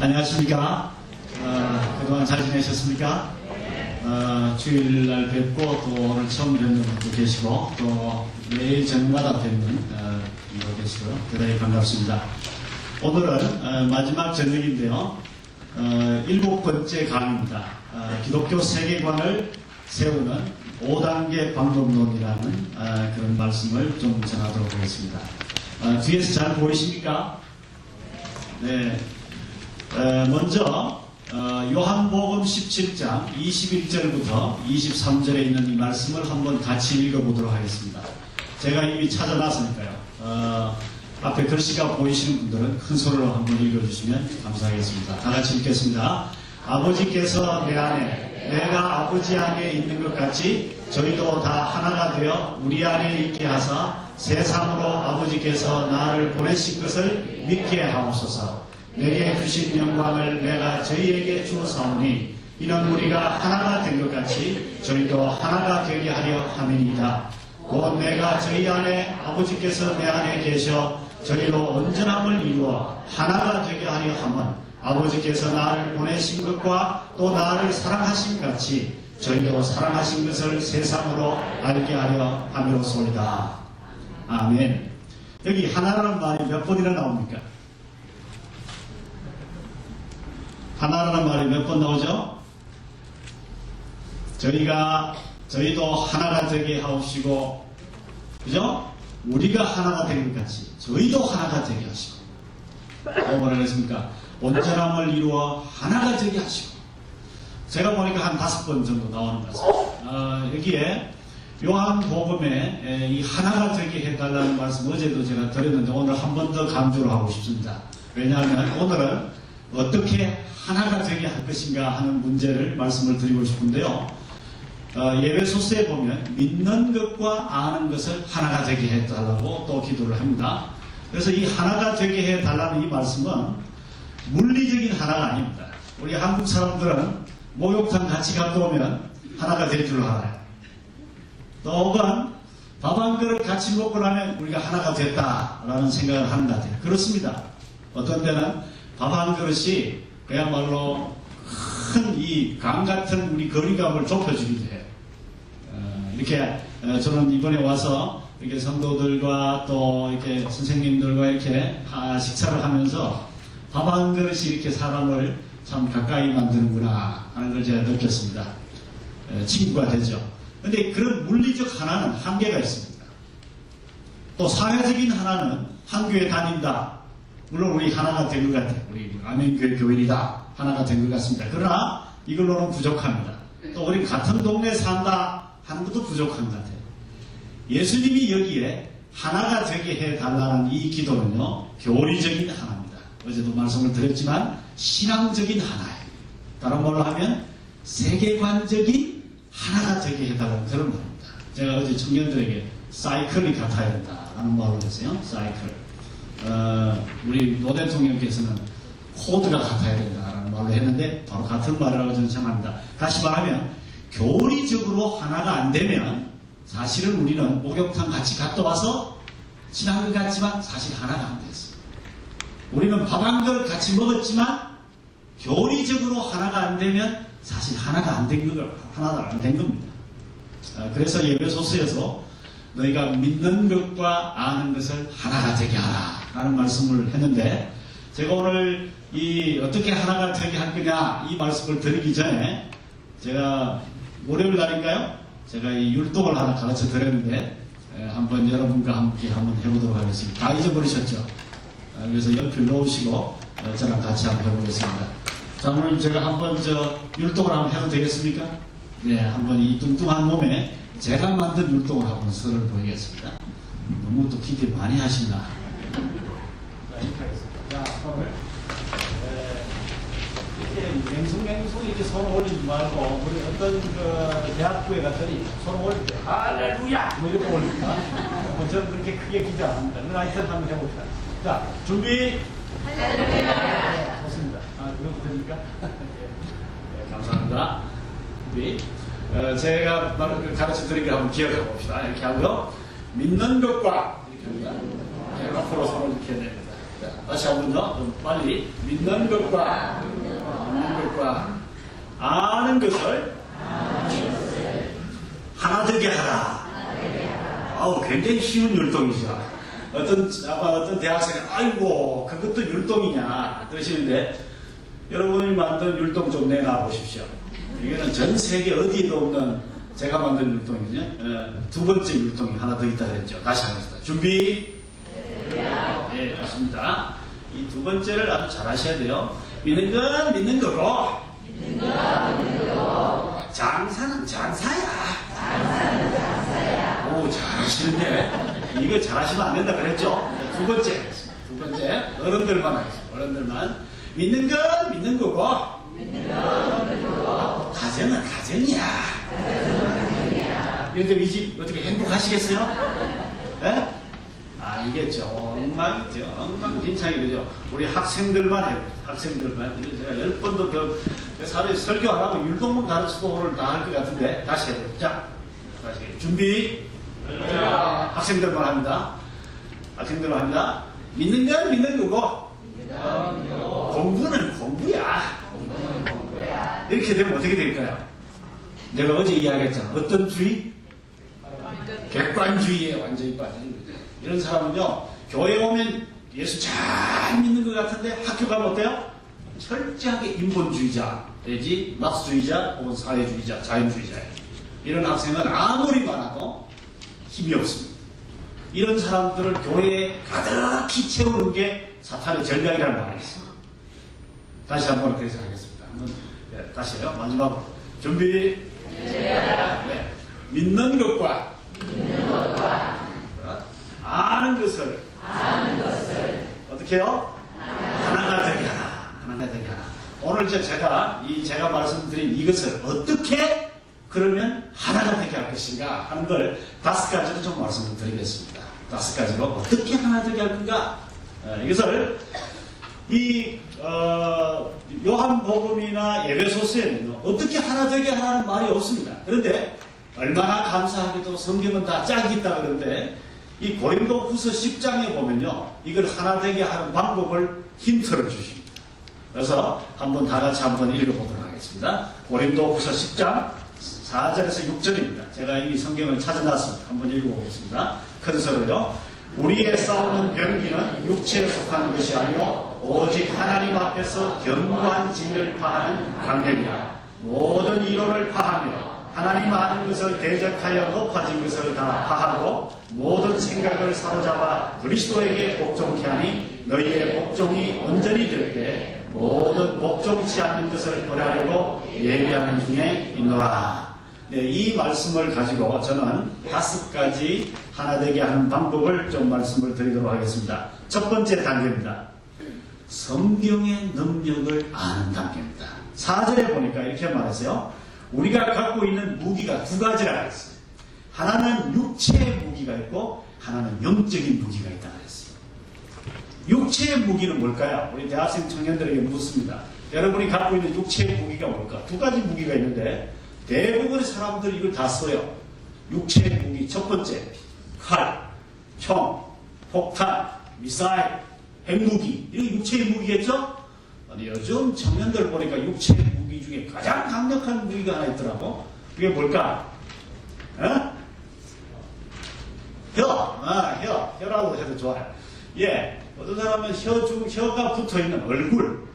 안녕하십니까. 그동안 잘 지내셨습니까? 주일날 뵙고 또 오늘 처음 뵙는 분도 계시고 또 매일 저녁마다 뵙는 분도 계시고요. 대단히 반갑습니다. 오늘은 마지막 저녁인데요. 7번째 강의입니다. 기독교 세계관을 세우는 5단계 방법론이라는 그런 말씀을 좀 전하도록 하겠습니다. 뒤에서 잘 보이십니까? 네. 먼저 요한복음 17장 21절부터 23절에 있는 이 말씀을 한번 같이 읽어보도록 하겠습니다. 제가 이미 찾아놨으니까요. 앞에 글씨가 보이시는 분들은 큰 소리로 한번 읽어주시면 감사하겠습니다. 다 같이 읽겠습니다. 아버지께서 내 안에, 내가 아버지 안에 있는 것 같이 저희도 다 하나가 되어 우리 안에 있게 하사 세상으로 아버지께서 나를 보내신 것을 믿게 하옵소서. 내게 주신 영광을 내가 저희에게 주사오니 이는 우리가 하나가 된 것 같이 저희도 하나가 되게 하려 함이니이다. 곧 내가 저희 안에 아버지께서 내 안에 계셔 저희로 온전함을 이루어 하나가 되게 하려 함은 아버지께서 나를 보내신 것과 또 나를 사랑하신 같이 저희도 사랑하신 것을 세상으로 알게 하려 함이로소이다. 아멘. 여기 하나라는 말이 몇 번이나 나옵니까? 하나라는 말이 몇 번 나오죠? 저희도 하나가 되게 하옵시고, 그죠? 우리가 하나가 된 것 같이, 저희도 하나가 되게 하시고, 또 뭐라 그랬습니까? 온전함을 이루어 하나가 되게 하시고, 제가 보니까 한 5번 정도 나오는 것 같습니다. 여기에 요한복음에 이 하나가 되게 해달라는 말씀 어제도 제가 드렸는데 오늘 한 번 더 강조를 하고 싶습니다. 왜냐하면 오늘은 어떻게 하나가 되게 할 것인가 하는 문제를 말씀을 드리고 싶은데요. 예배소서에 보면 믿는 것과 아는 것을 하나가 되게 해달라고 또 기도를 합니다. 그래서 이 하나가 되게 해달라는 이 말씀은 물리적인 하나가 아닙니다. 우리 한국 사람들은 목욕탕 같이 갔다 오면 하나가 될 줄 알아요. 또 혹은 밥 한 그릇 같이 먹고 나면 우리가 하나가 됐다라는 생각을 하는 것 같아요. 그렇습니다. 어떤 때는 밥 한 그릇이 그야말로 큰 이 강 같은 우리 거리감을 좁혀주기도 해요. 이렇게 저는 이번에 와서 이렇게 성도들과 또 이렇게 선생님들과 이렇게 식사를 하면서 밥 한 그릇이 이렇게 사람을 참 가까이 만드는구나 하는 걸 제가 느꼈습니다. 친구가 되죠. 근데 그런 물리적 하나는 한계가 있습니다. 또 사회적인 하나는 한 교회 다닌다. 물론 우리 하나가 된 것 같아요. 우리 아멘교회 교인이다. 하나가 된 것 같습니다. 그러나 이걸로는 부족합니다. 또 우리 같은 동네에 산다 하는 것도 부족한 것 같아요. 예수님이 여기에 하나가 되게 해달라는 이 기도는요. 교리적인 하나입니다. 어제도 말씀을 드렸지만 신앙적인 하나예요. 다른 말로 하면 세계관적인 하나가 되게 해달라는 그런 말입니다. 제가 어제 청년들에게 사이클이 같아야 된다라는 말을 했어요. 사이클. 우리 노 대통령께서는 코드가 같아야 된다라는 말로 했는데 바로 같은 말이라고 저는 생각합니다. 다시 말하면 교리적으로 하나가 안 되면 사실은 우리는 목욕탕 같이 갔다 와서 지난 것 같지만 사실 하나가 안 됐어요. 우리는 밥 한 그릇 같이 먹었지만 교리적으로 하나가 안 되면 사실 하나가 안 된 겁니다. 그래서 예배소서에서 너희가 믿는 것과 아는 것을 하나가 되게 하라 라는 말씀을 했는데 제가 오늘 어떻게 하나가 되게 할 거냐 이 말씀을 드리기 전에 제가 월요일 날인가요? 제가 이 율동을 하나 가르쳐 드렸는데 한번 여러분과 함께 한번 해보도록 하겠습니다. 다 잊어버리셨죠? 그래서 연필 놓으시고 저랑 같이 한번 해보겠습니다. 자, 오늘 제가 한번 율동을 한번 해도 되겠습니까? 네, 한번 이 뚱뚱한 몸에 제가 만든 율동을 한번 서를 보이겠습니다. 너무 또 기대 많이 하신다. 자, 이렇게 하겠습니다. 자, 손을 이렇게 맹숭맹숭 이렇게 손 올리지 말고 우리 어떤 대학교에 갔더니 손 올릴 때 할렐루야 뭐 이렇게 올립니다. 저는 그렇게 크게 기대 안 합니다. 그럼 하여튼 한번 해봅시다. 자, 준비. 할렐루야. 네, 좋습니다. 그것도 됩니까? 네, 감사합니다. 준비. 제가 가르쳐 드린 거 한번 기억해 봅시다. 이렇게 하고요. 믿는 것과 이렇게 합니다. 앞으로 손을 이렇게 냅니다. 자, 다시 한번요. 좀 빨리. 믿는 것과 아는 것을 하나 되게 하라. 아우, 굉장히 쉬운 율동이죠. 어떤 대학생이, 아이고, 그것도 율동이냐, 그러시는데, 여러분이 만든 율동 좀 내놔 보십시오. 이거는 전 세계 어디에도 없는 제가 만든 율동이거든요. 두 번째 율동이 하나 더 있다 그랬죠. 다시 하겠습니다. 준비. 네, 좋습니다. 이 두 번째를 아주 잘 하셔야 돼요. 믿는 건 믿는 거고, 장사는 장사야. 오, 잘하시는데. 이거 잘하시면 안 된다 그랬죠? 두 번째. 어른들만 하겠습니다. 어른들만. 믿는 건 믿는 거고, 가정은 가정이야. 그런데 이 집 어떻게 행복하시겠어요? 예? 아, 이게 정말 엉망진창이 되죠. 우리 학생들만 해요. 학생들만. 제가 10번도 사례 설교 안 하고 율동만 가르쳐도 오늘 다 할 것 같은데. 다시 해요. 자, 다시 해요. 준비. 학생들만 합니다. 학생들만 합니다. 믿는 건 믿는 거고, 공부는 공부야. 이렇게 되면 어떻게 될까요? 내가 어제 이야기했잖아. 어떤 주의? 객관주의에 완전히 빠지는 거죠. 이런 사람은요, 교회 오면 예수 잘 믿는 것 같은데 학교 가면 어때요? 철저하게 인본주의자 내지 낙수주의자 혹은 사회주의자, 자연주의자예요. 이런 학생은 아무리 많아도 힘이 없습니다. 이런 사람들을 교회에 가득히 채우는 게 사탄의 전략이라는 말이 있습니다. 다시 한번 그래서 하겠습니다. 네, 다시 해요. 마지막으로. 준비. 네. 믿는 것과 아는 것을 어떻게 해요? 하나가 되게 하라. 오늘 제가 말씀드린 이것을 어떻게 그러면 하나가 되게 할 것인가 하는 걸 5가지로 좀 말씀을 드리겠습니다. 5가지로 어떻게 하나 되게 할 건가? 이것을 요한복음이나 에베소서에는 어떻게 하나 되게 하라는 말이 없습니다. 그런데 얼마나 감사하게도 성경은 다 짝이 있다 그러는데 이 고린도후서 10장에 보면요, 이걸 하나 되게 하는 방법을 힌트를 주십니다. 그래서 한번 다 같이 한번 읽어보도록 하겠습니다. 고린도후서 10장 4절에서 6절입니다. 제가 이 성경을 찾아놨습니다. 한번 읽어보겠습니다. 큰 소리로. 우리의 싸우는 병기는 육체에 속하는 것이 아니요 오직 하나님 앞에서 견고한 진리를 파하는 강력이야. 모든 이론을 파하며 하나님 아는 것을 대적하여 높아진 것을 다 파하고 모든 생각을 사로잡아 그리스도에게 복종케 하니 너희의 복종이 온전히 될 때 모든 복종치 않는 것을 버리려고 예비하는 중에 있노라. 네, 이 말씀을 가지고 저는 5가지 하나 되게 하는 방법을 좀 말씀을 드리도록 하겠습니다. 첫 번째 단계입니다. 성경의 능력을 아는 단계입니다. 4절에 보니까 이렇게 말했어요. 우리가 갖고 있는 무기가 2가지라 했어요. 하나는 육체의 무기가 있고 하나는 영적인 무기가 있다 그랬어요. 육체의 무기는 뭘까요? 우리 대학생 청년들에게 묻습니다. 여러분이 갖고 있는 육체의 무기가 뭘까? 2가지 무기가 있는데 대부분의 사람들이 이걸 다 써요. 육체의 무기 첫 번째 칼, 총, 폭탄, 미사일, 핵무기 이런 육체의 무기겠죠? 아니, 요즘 청년들 보니까 육체의 무기 중에 가장 강력한 무기가 하나 있더라고. 그게 뭘까? 혀라고 해도 좋아요. 예, 어떤 사람은 혀가 붙어있는 얼굴,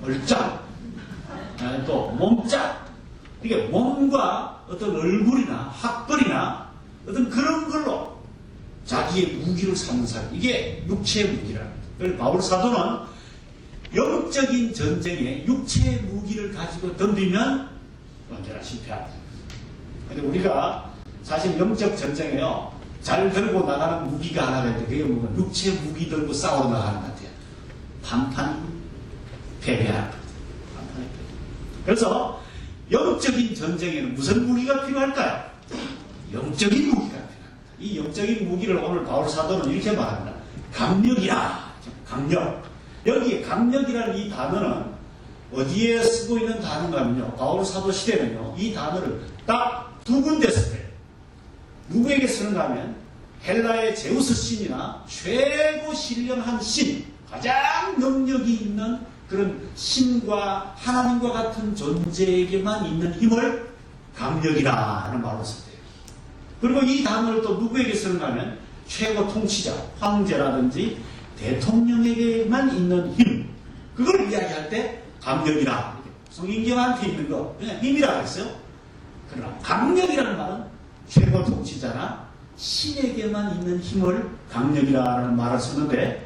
얼짱, 또 몸짱. 이게 몸과 어떤 얼굴이나 학벌이나 어떤 그런 걸로 자기의 무기를 삼는 사람. 이게 육체의 무기라는 거예요. 그래서 바울 사도는 영적인 전쟁에 육체의 무기를 가지고 덤비면 언제나 실패합니다. 근데 우리가 사실 영적 전쟁에요, 잘 들고 나가는 무기가 하나가 있는데 그게 뭐냐면 육체 무기 들고 싸우러 나가는 것 같아요. 판판 패배하는 것 같아요. 그래서 영적인 전쟁에는 무슨 무기가 필요할까요? 영적인 무기가 필요합니다. 이 영적인 무기를 오늘 바울 사도는 이렇게 말합니다. 강력이라. 강력. 여기에 강력이라는 이 단어는 어디에 쓰고 있는 단어가 하면요, 바울 사도 시대는요, 이 단어를 딱 2군데 써요. 누구에게 쓰는가 하면 헬라의 제우스 신이나 최고 신령한 신, 가장 능력이 있는 그런 신과 하나님과 같은 존재에게만 있는 힘을 강력이라 하는 말로 썼대요. 그리고 이 단어를 또 누구에게 쓰는가 하면 최고 통치자, 황제라든지 대통령에게만 있는 힘, 그걸 이야기할 때 강력이라. 성인경한테 있는 거 그냥 힘이라고 했어요. 그러나 강력이라는 말은 최고 통치자나 신에게만 있는 힘을 강력이라는 말을 쓰는데,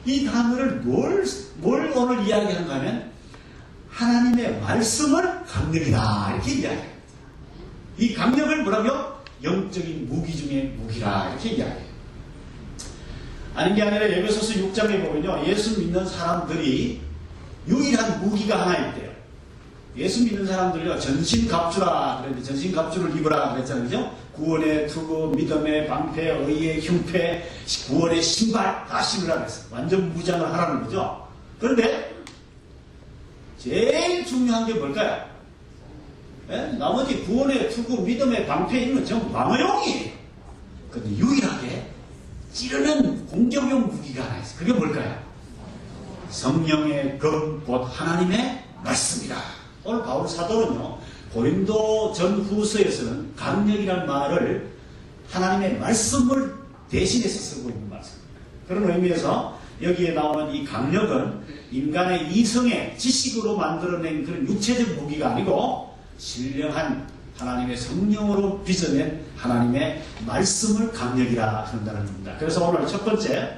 이 단어를 뭘 오늘 이야기하는가 하면 하나님의 말씀을 강력이다 이렇게 이야기합니다. 이 강력을 뭐라고요? 영적인 무기 중에 무기라 이렇게 이야기해요. 아닌 게 아니라 에베소서 6장에 보면요, 예수 믿는 사람들이 유일한 무기가 하나 있대요. 예수 믿는 사람들이요, 전신갑주라 그랬는데, 전신갑주를 입으라 그랬잖아요. 그죠? 구원의 투구, 믿음의 방패, 의의 흉패, 구원의 신발 다 신으라 그랬어요. 완전 무장을 하라는 거죠. 그런데 제일 중요한 게 뭘까요? 나머지 구원의 투구, 믿음의 방패 있는 건 전부 방어용이에요. 근데 유일하게 찌르는 공격용 무기가 하나 있어요. 그게 뭘까요? 성령의 검, 곧 하나님의 말씀이다. 오늘 바울 사도는요, 고린도 전후서에서는 강력이라는 말을 하나님의 말씀을 대신해서 쓰고 있는 말씀입니다. 그런 의미에서 여기에 나오는 이 강력은 인간의 이성의 지식으로 만들어낸 그런 육체적 무기가 아니고 신령한 하나님의 성령으로 빚어낸 하나님의 말씀을 강력이라 한다는 겁니다. 그래서 오늘 첫 번째,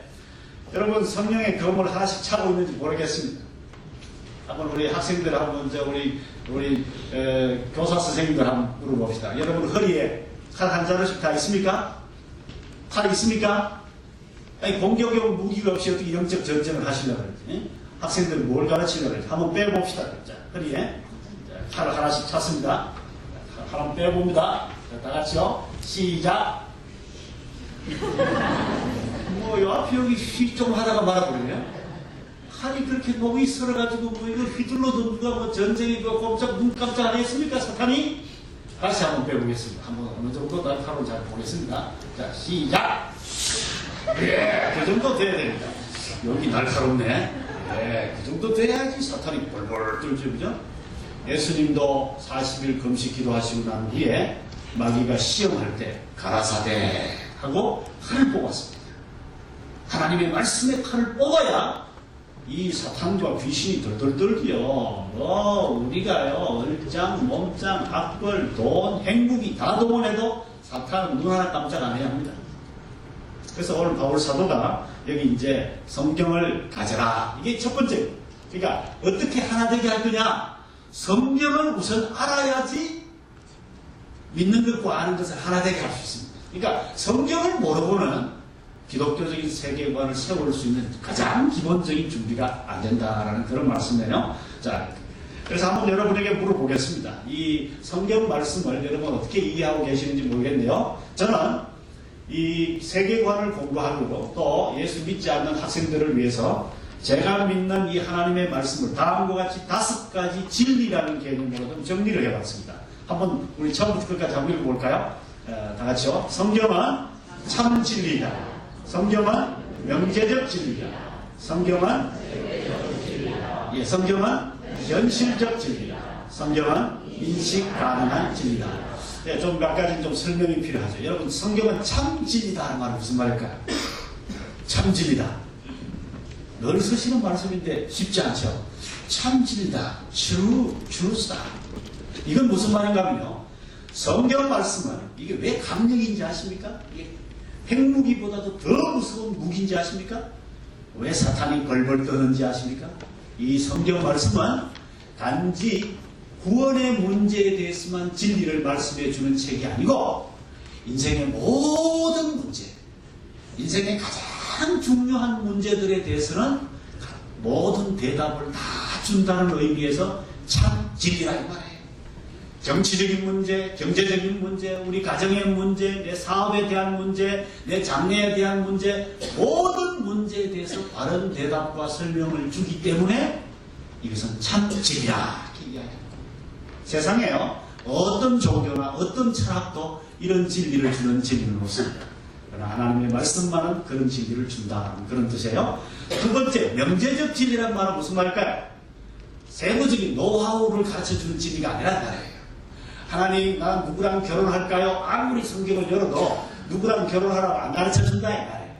여러분 성령의 검을 하나씩 차고 있는지 모르겠습니다. 한번 우리 학생들 한번 우리 교사 선생님들 한번 물어봅시다. 여러분 허리에 칼 한 자루씩 다 있습니까? 칼 있습니까? 아니, 공격용 무기가 없이 어떻게 영적 전쟁을 하시려고 그러지? 학생들 뭘 가르치려고 그러지? 한번 빼봅시다. 자, 허리에 칼 하나씩 찼습니다. 칼 한번 빼봅니다. 자, 다 같이요. 시작. 요 앞에 여기 휘 좀 하다가 말아버리네요. 칼이 그렇게 목이 썰어가지고 이거 휘둘러도 누가 전쟁에 꼼짝 눈 깜짝 안 했습니까? 사탄이? 다시 한번 빼보겠습니다. 어느 정도 날카로운 잘 보겠습니다. 자, 시작! 예, 그 정도 돼야 됩니다. 여기 날카롭네. 예, 그 정도 돼야지 사탄이 벌벌 떨죠, 그죠? 예수님도 40일 금식 기도하시고 난 뒤에 마귀가 시험할 때 가라사대 하고 칼을 뽑았습니다. 하나님의 말씀의 칼을 뽑아야 이 사탄과 귀신이 덜덜 떨지요. 우리가요, 얼짱, 몸짱, 학벌, 돈, 행복이 다 동원해도 사탄은 눈 하나 깜짝 안 해야 합니다. 그래서 오늘 바울 사도가 여기 이제 성경을 가져라. 이게 첫 번째. 그러니까 어떻게 하나 되게 할 거냐? 성경을 우선 알아야지 믿는 것과 아는 것을 하나 되게 할 수 있습니다. 그러니까 성경을 모르고는 기독교적인 세계관을 세울 수 있는 가장 기본적인 준비가 안 된다라는 그런 말씀이에요. 자, 그래서 한번 여러분에게 물어보겠습니다. 이 성경 말씀을 여러분 어떻게 이해하고 계시는지 모르겠네요. 저는 이 세계관을 공부하고 또 예수 믿지 않는 학생들을 위해서 제가 믿는 이 하나님의 말씀을 다음과 같이 5가지 진리라는 개념으로 좀 정리를 해봤습니다. 한번 우리 처음부터 끝까지 한번 읽어볼까요? 다 같이요. 성경은 참 진리다. 성경은 명제적 진리다. 성경은 성경은 현실적 진리다. 성경은 인식 가능한 진리다. 네, 좀 몇 가지 좀 설명이 필요하죠. 여러분, 성경은 참 진리다 하는 말은 무슨 말일까요? 참 진리다. 늘 쓰시는 말씀인데 쉽지 않죠. 참 진리다. truth다. 이건 무슨 말인가 하면요, 성경 말씀은 이게 왜 강력인지 아십니까? 이게 핵무기보다도 더 무서운 무기인지 아십니까? 왜 사탄이 벌벌 떠는지 아십니까? 이 성경 말씀은 단지 구원의 문제에 대해서만 진리를 말씀해 주는 책이 아니고 인생의 모든 문제, 인생의 가장 중요한 문제들에 대해서는 모든 대답을 다 준다는 의미에서 참 진리라 이 말이에요. 정치적인 문제, 경제적인 문제, 우리 가정의 문제, 내 사업에 대한 문제, 내 장래에 대한 문제, 모든 문제에 대해서 바른 대답과 설명을 주기 때문에 이것은 참 진리라 이렇게 이야기합니다. 세상에요, 어떤 종교나 어떤 철학도 이런 진리를 주는 진리는 없습니다. 그러나 하나님의 말씀만은 그런 진리를 준다는 그런 뜻이에요. 두 번째, 명제적 진리란 말은 무슨 말일까요? 세부적인 노하우를 가르쳐주는 진리가 아니란 말이에요. 하나님, 난 누구랑 결혼할까요? 아무리 성경을 열어도 누구랑 결혼하라고 안 가르쳐준다 이 말이에요.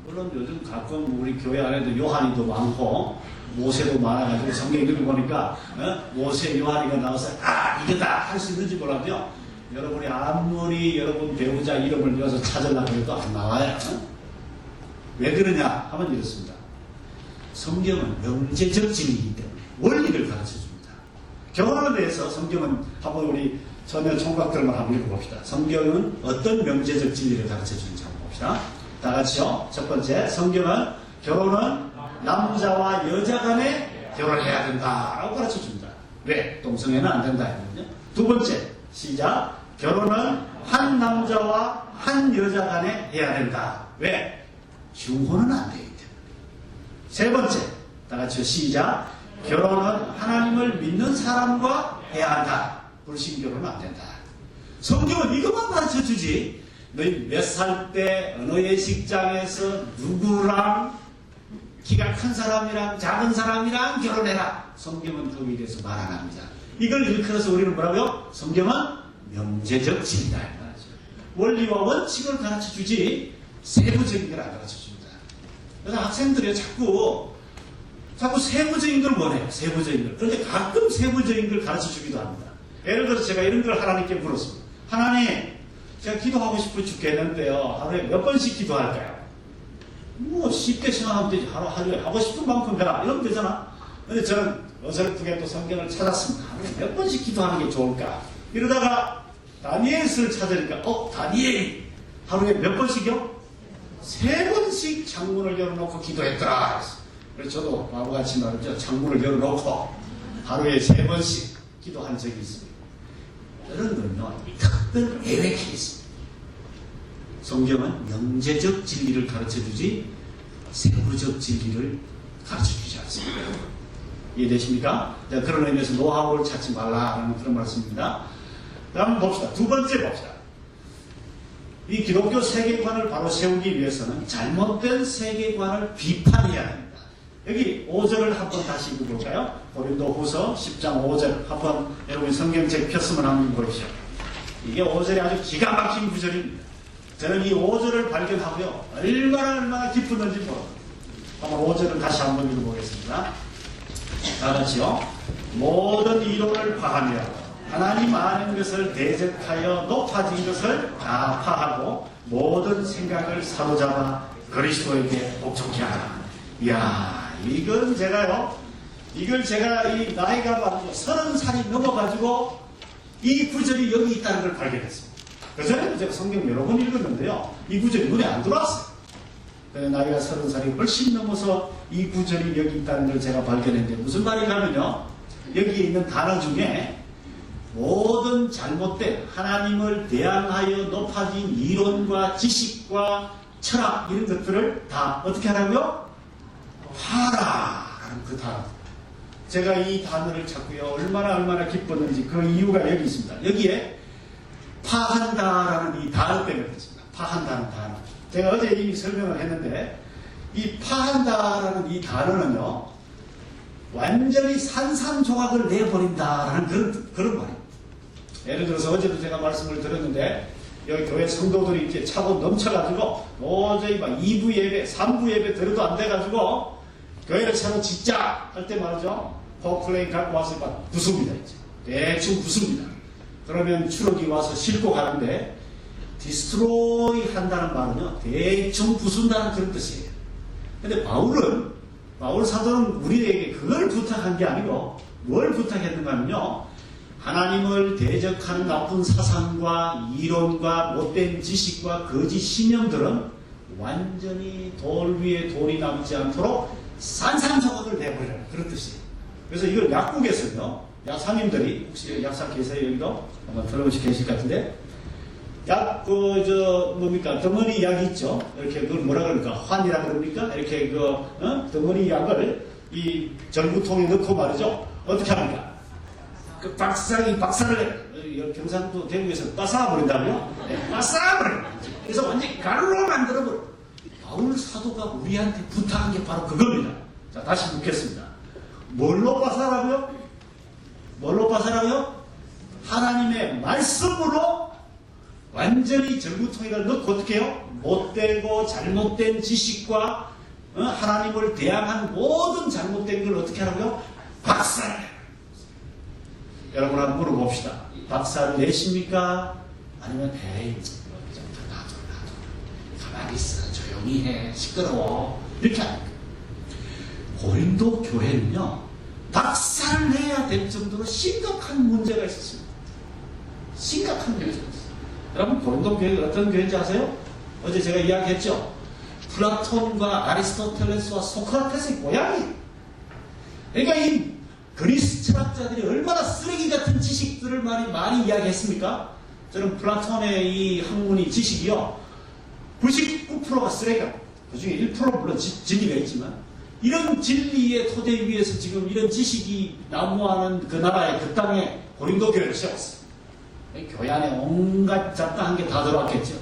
물론 요즘 가끔 우리 교회 안에도 요한이도 많고 모세도 많아가지고 성경 읽어보니까 모세 요한이가 나와서 이거다 할 수 있는지 몰라도요. 여러분이 아무리 여러분 배우자 이름을 넣어서 찾으려고 해도 안 나와요. 왜 그러냐 하면 이렇습니다. 성경은 명제적 진리이기 때문에 원리를 가르쳐줍니다. 결혼에 대해서 성경은 한번 우리 전혀 총각들만 한번 읽어봅시다. 성경은 어떤 명제적 진리를 가르쳐주는지 한번 봅시다. 다 같이요. 첫 번째, 성경은 결혼은 남자와 여자 간에 결혼해야 된다라고 가르쳐줍니다. 왜? 동성애는 안 된다. 두 번째, 시작. 결혼은 한 남자와 한 여자 간에 해야 된다. 왜? 중혼은 안 되기 때문에. 세 번째, 다 같이 시작. 결혼은 하나님을 믿는 사람과 해야 한다. 불신결혼은 안 된다. 성경은 이것만 가르쳐주지. 너희 몇 살 때 어느 예식장에서 누구랑 키가 큰 사람이랑 작은 사람이랑 결혼해라. 성경은 거기에 대해서 말 안 합니다. 이걸 일컬어서 우리는 뭐라고요? 성경은 명제적 진리다. 원리와 원칙을 가르쳐주지 세부적인 걸 안 가르쳐줍니다. 그래서 학생들이 자꾸 세부적인 걸 원해요. 세부적인 걸. 그런데 가끔 세부적인 걸 가르쳐주기도 합니다. 예를 들어서 제가 이런 걸 하나님께 물었습니다. 하나님, 제가 기도하고 싶어 죽겠는데요. 하루에 몇 번씩 기도할까요? 뭐 쉽게 생각하면 되지. 하루에 하고 싶은 만큼 해라. 이러면 되잖아. 근데 저는 어설프게 또 성경을 찾았습니다. 하루에 몇 번씩 기도하는 게 좋을까? 이러다가 다니엘서를 찾으니까 다니엘이 하루에 몇 번씩이요? 3번씩 창문을 열어놓고 기도했더라. 그래서 저도 바보같이 말이죠. 창문을 열어놓고 하루에 3번씩 기도한 적이 있습니다. 이런 건요, 특별 예외 케이스입니다. 성경은 명제적 진리를 가르쳐주지 세부적 진리를 가르쳐주지 않습니다. 이해되십니까? 자, 그런 의미에서 노하우를 찾지 말라라는 그런 말씀입니다. 다음 봅시다. 두 번째 봅시다. 이 기독교 세계관을 바로 세우기 위해서는 잘못된 세계관을 비판해야 합니다. 여기 5절을 한번 다시 읽어볼까요? 고린도후서 10장 5절 한번 여러분 성경책 폈으면 한번 보십시오. 이게 5절이 아주 기가 막힌 구절입니다. 저는 이 5절을 발견하고요. 얼마나 기쁘는지 한번 5절을 다시 한번 읽어보겠습니다. 다 같이요. 모든 이론을 파하며 하나님 아는 것을 대적하여 높아진 것을 다 파하고 모든 생각을 사로잡아 그리스도에게 복종케 하라. 이야, 이걸 제가 이 나이가 말이죠. 30살이 넘어가지고 이 구절이 여기 있다는 걸 발견했습니다. 그전에도 제가 성경 여러 번 읽었는데요. 이 구절이 눈에 안 들어왔어요. 나이가 30살이 훨씬 넘어서 이 구절이 여기 있다는 걸 제가 발견했는데 무슨 말이냐면요. 여기에 있는 단어 중에 모든 잘못된 하나님을 대항하여 높아진 이론과 지식과 철학 이런 것들을 다 어떻게 하라고요? 파라라는 그 단어. 제가 이 단어를 찾고요. 얼마나 기뻤는지 그 이유가 여기 있습니다. 여기에 파한다라는 이 단어 때문에 그렇습니다. 파한다는 단어. 제가 어제 이미 설명을 했는데 이 파한다라는 이 단어는요. 완전히 산산조각을 내버린다라는 그런 말입니다. 예를 들어서 어제도 제가 말씀을 드렸는데 여기 교회 성도들이 이렇게 차고 넘쳐가지고 도저히 막 2부 예배, 3부 예배 들어도 안 돼가지고 교회를 차고 짓자 할 때 말이죠. 포플레인 갖고 와서 막 부숩니다. 이제. 대충 부숩니다. 그러면 추럭이 와서 싣고 가는데 디스트로이 한다는 말은요. 대충 부순다는 그런 뜻이에요. 근데 바울 사도는 우리에게 그걸 부탁한 게 아니고 뭘 부탁했는가 하면요. 하나님을 대적하는 나쁜 사상과 이론과 못된 지식과 거짓 신념들은 완전히 돌 위에 돌이 남지 않도록 산산조각을 내버리라는 그런 뜻이에요. 그래서 이걸 약국에서요. 약사님들이 혹시 약사 계세요? 여기도? 아마 들어보시 계실 것 같은데 덩어리 약 있죠? 이렇게 그걸 뭐라 그럴까? 환이라 그럽니까? 이렇게 덩어리 약을 이 전구통에 넣고 말이죠. 어떻게 합니까? 그 박사를 경상도 대구에서 빠싸버린다고요? 네, 빠싸버려요. 그래서 완전히 가루로 만들어버려. 바울 사도가 우리한테 부탁한 게 바로 그겁니다. 자, 다시 묻겠습니다. 뭘로 파산하고요? 뭘로 파산하고요? 하나님의 말씀으로 완전히 전구통일을 넣고 어떻게 해요? 못되고 잘못된 지식과 하나님을 대항한 모든 잘못된 걸 어떻게 하라고요? 박살을 내요. 여러분 한번 물어봅시다. 박살을 내십니까? 아니면 에이 놔둬 가만히 있어 조용히 해 시끄러워 이렇게 합니까? 고린도 교회는요 박살을 내야 될 정도로 심각한 문제가 있었습니다. 심각한 문제가 있었어요. 여러분 고린도 교회가 어떤 교회인지 아세요? 어제 제가 이야기했죠. 플라톤과 아리스토텔레스와 소크라테스의 고향이에요. 그러니까 이 그리스 철학자들이 얼마나 쓰레기 같은 지식들을 많이 이야기했습니까? 저는 플라톤의 이 학문이 지식이요 99%가 쓰레기가 그 중에 1% 물론 진리가 있지만 이런 진리의 토대 위에서 지금 이런 지식이 난무하는 그 나라의 그 땅에 고린도 교회를 세웠어요. 교회 안에 온갖 잡다한 게 다 들어왔겠죠.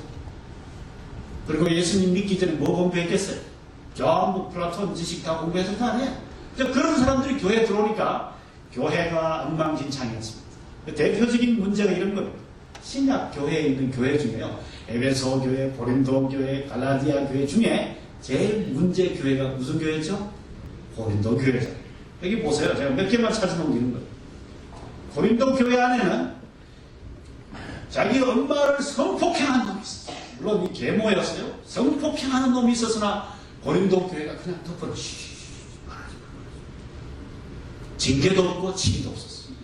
그리고 예수님 믿기 전에 뭐 공부했겠어요? 전부 플라톤 지식 다 공부했을 거 아니에요? 그런 사람들이 교회에 들어오니까 교회가 엉망진창이었습니다. 대표적인 문제가 이런 겁니다. 신약 교회에 있는 교회 중에요. 에베소 교회, 고린도 교회, 갈라디아 교회 중에 제일 문제 교회가 무슨 교회죠? 고린도 교회죠. 여기 보세요. 제가 몇 개만 찾아놓은 거예요. 고린도 교회 안에는 자기 엄마를 성폭행한 놈이 있었어요. 물론 이 계모였어요. 성폭행하는 놈이 있었으나 고린도 교회가 그냥 덮어놓고 말하지 마. 징계도 없고 치기도 없었어요.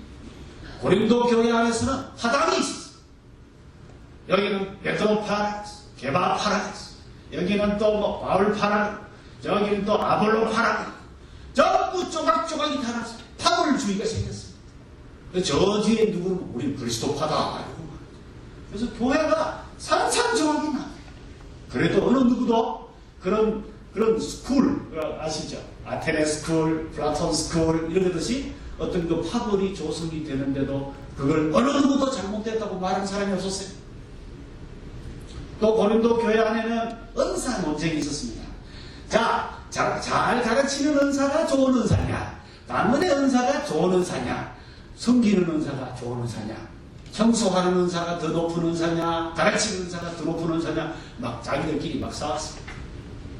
고린도 교회 안에서는 화당이 있었어요. 여기는 베드로 파라, 게바 파라, 여기는 또 뭐 바울 파라, 저기는 또 아볼로 파라, 전부 조각조각이 다 났어요. 파벌주의가 생겼어요. 저 뒤에 누구는 우리는 그리스도파다. 그래서 교회가 산산조각이 나요. 그래도 어느 누구도 그런 스쿨 아시죠? 아테네 스쿨, 플라톤 스쿨 이런 것이 어떤 그 파벌이 조성이 되는데도 그걸 어느 누구도 잘못됐다고 말하는 사람이 없었어요. 또 고린도 교회 안에는 은사 논쟁이 있었습니다. 잘 가르치는 은사가 좋은 은사냐? 방언의 은사가 좋은 은사냐? 섬기는 은사가 좋은 은사냐? 청소하는 은사가 더 높은 은사냐? 가르치는 은사가 더 높은 은사냐? 막 자기들끼리 막 싸웠습니다.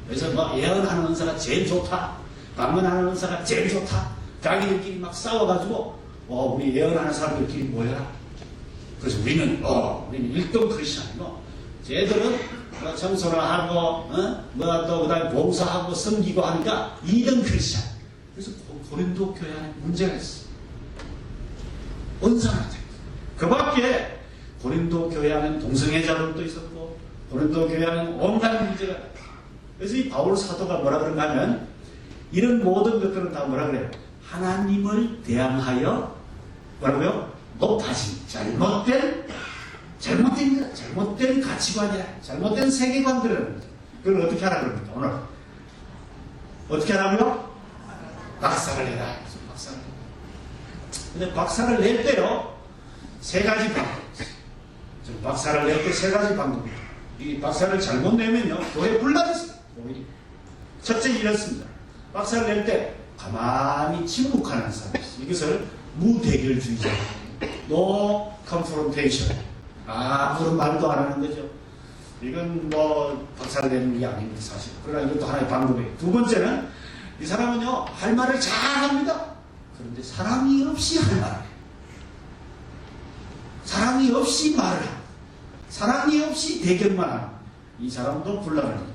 그래서 뭐 예언하는 은사가 제일 좋다. 방언하는 은사가 제일 좋다. 자기들끼리 막 싸워가지고 우리 예언하는 사람들끼리 모여라. 그래서 우리는 1등 크리스천이고 쟤들은 청소를 하고 또 그다음에 봉사하고 섬기고 하니까 2등 크리스천. 그래서 고린도 교회 안에 문제가 있어. 은사가 돼. 그 밖에 고린도 교회 안에는 동성애자들도 있었고 고린도 교회 안에는 온갖 문제가 있다. 그래서 이 바울 사도가 뭐라 그런가 하면 이런 모든 것들은 다 뭐라 그래요? 하나님을 대항하여 뭐라고요? 높아진 잘못된 가치관이라 잘못된 세계관들이라는 거죠. 그걸 어떻게 하라 그럽니까? 오늘 어떻게 하라고요? 박살을 내라. 박살을. 근데 박살을 낼 때요 세 가지 방법. 박살을 낼 때 세 가지 방법이에요. 이 박살을 잘못 내면요 교회 분란했어요. 오히려 첫째 이렇습니다. 박살을 낼 때 가만히 침묵하는 사람. 이것을 무대결주의자. No confrontation. 아무런 말도 안 하는 거죠. 이건 뭐 박살을 내는 게 아닙니다 사실. 그러나 이것도 하나의 방법이에요. 두 번째는 이 사람은요 할 말을 잘 합니다. 그런데 사랑이 없이 할 말을 해요. 사랑이 없이 말을 해요. 사랑이 없이 대결만 하는 이 사람도 곤란한 거죠.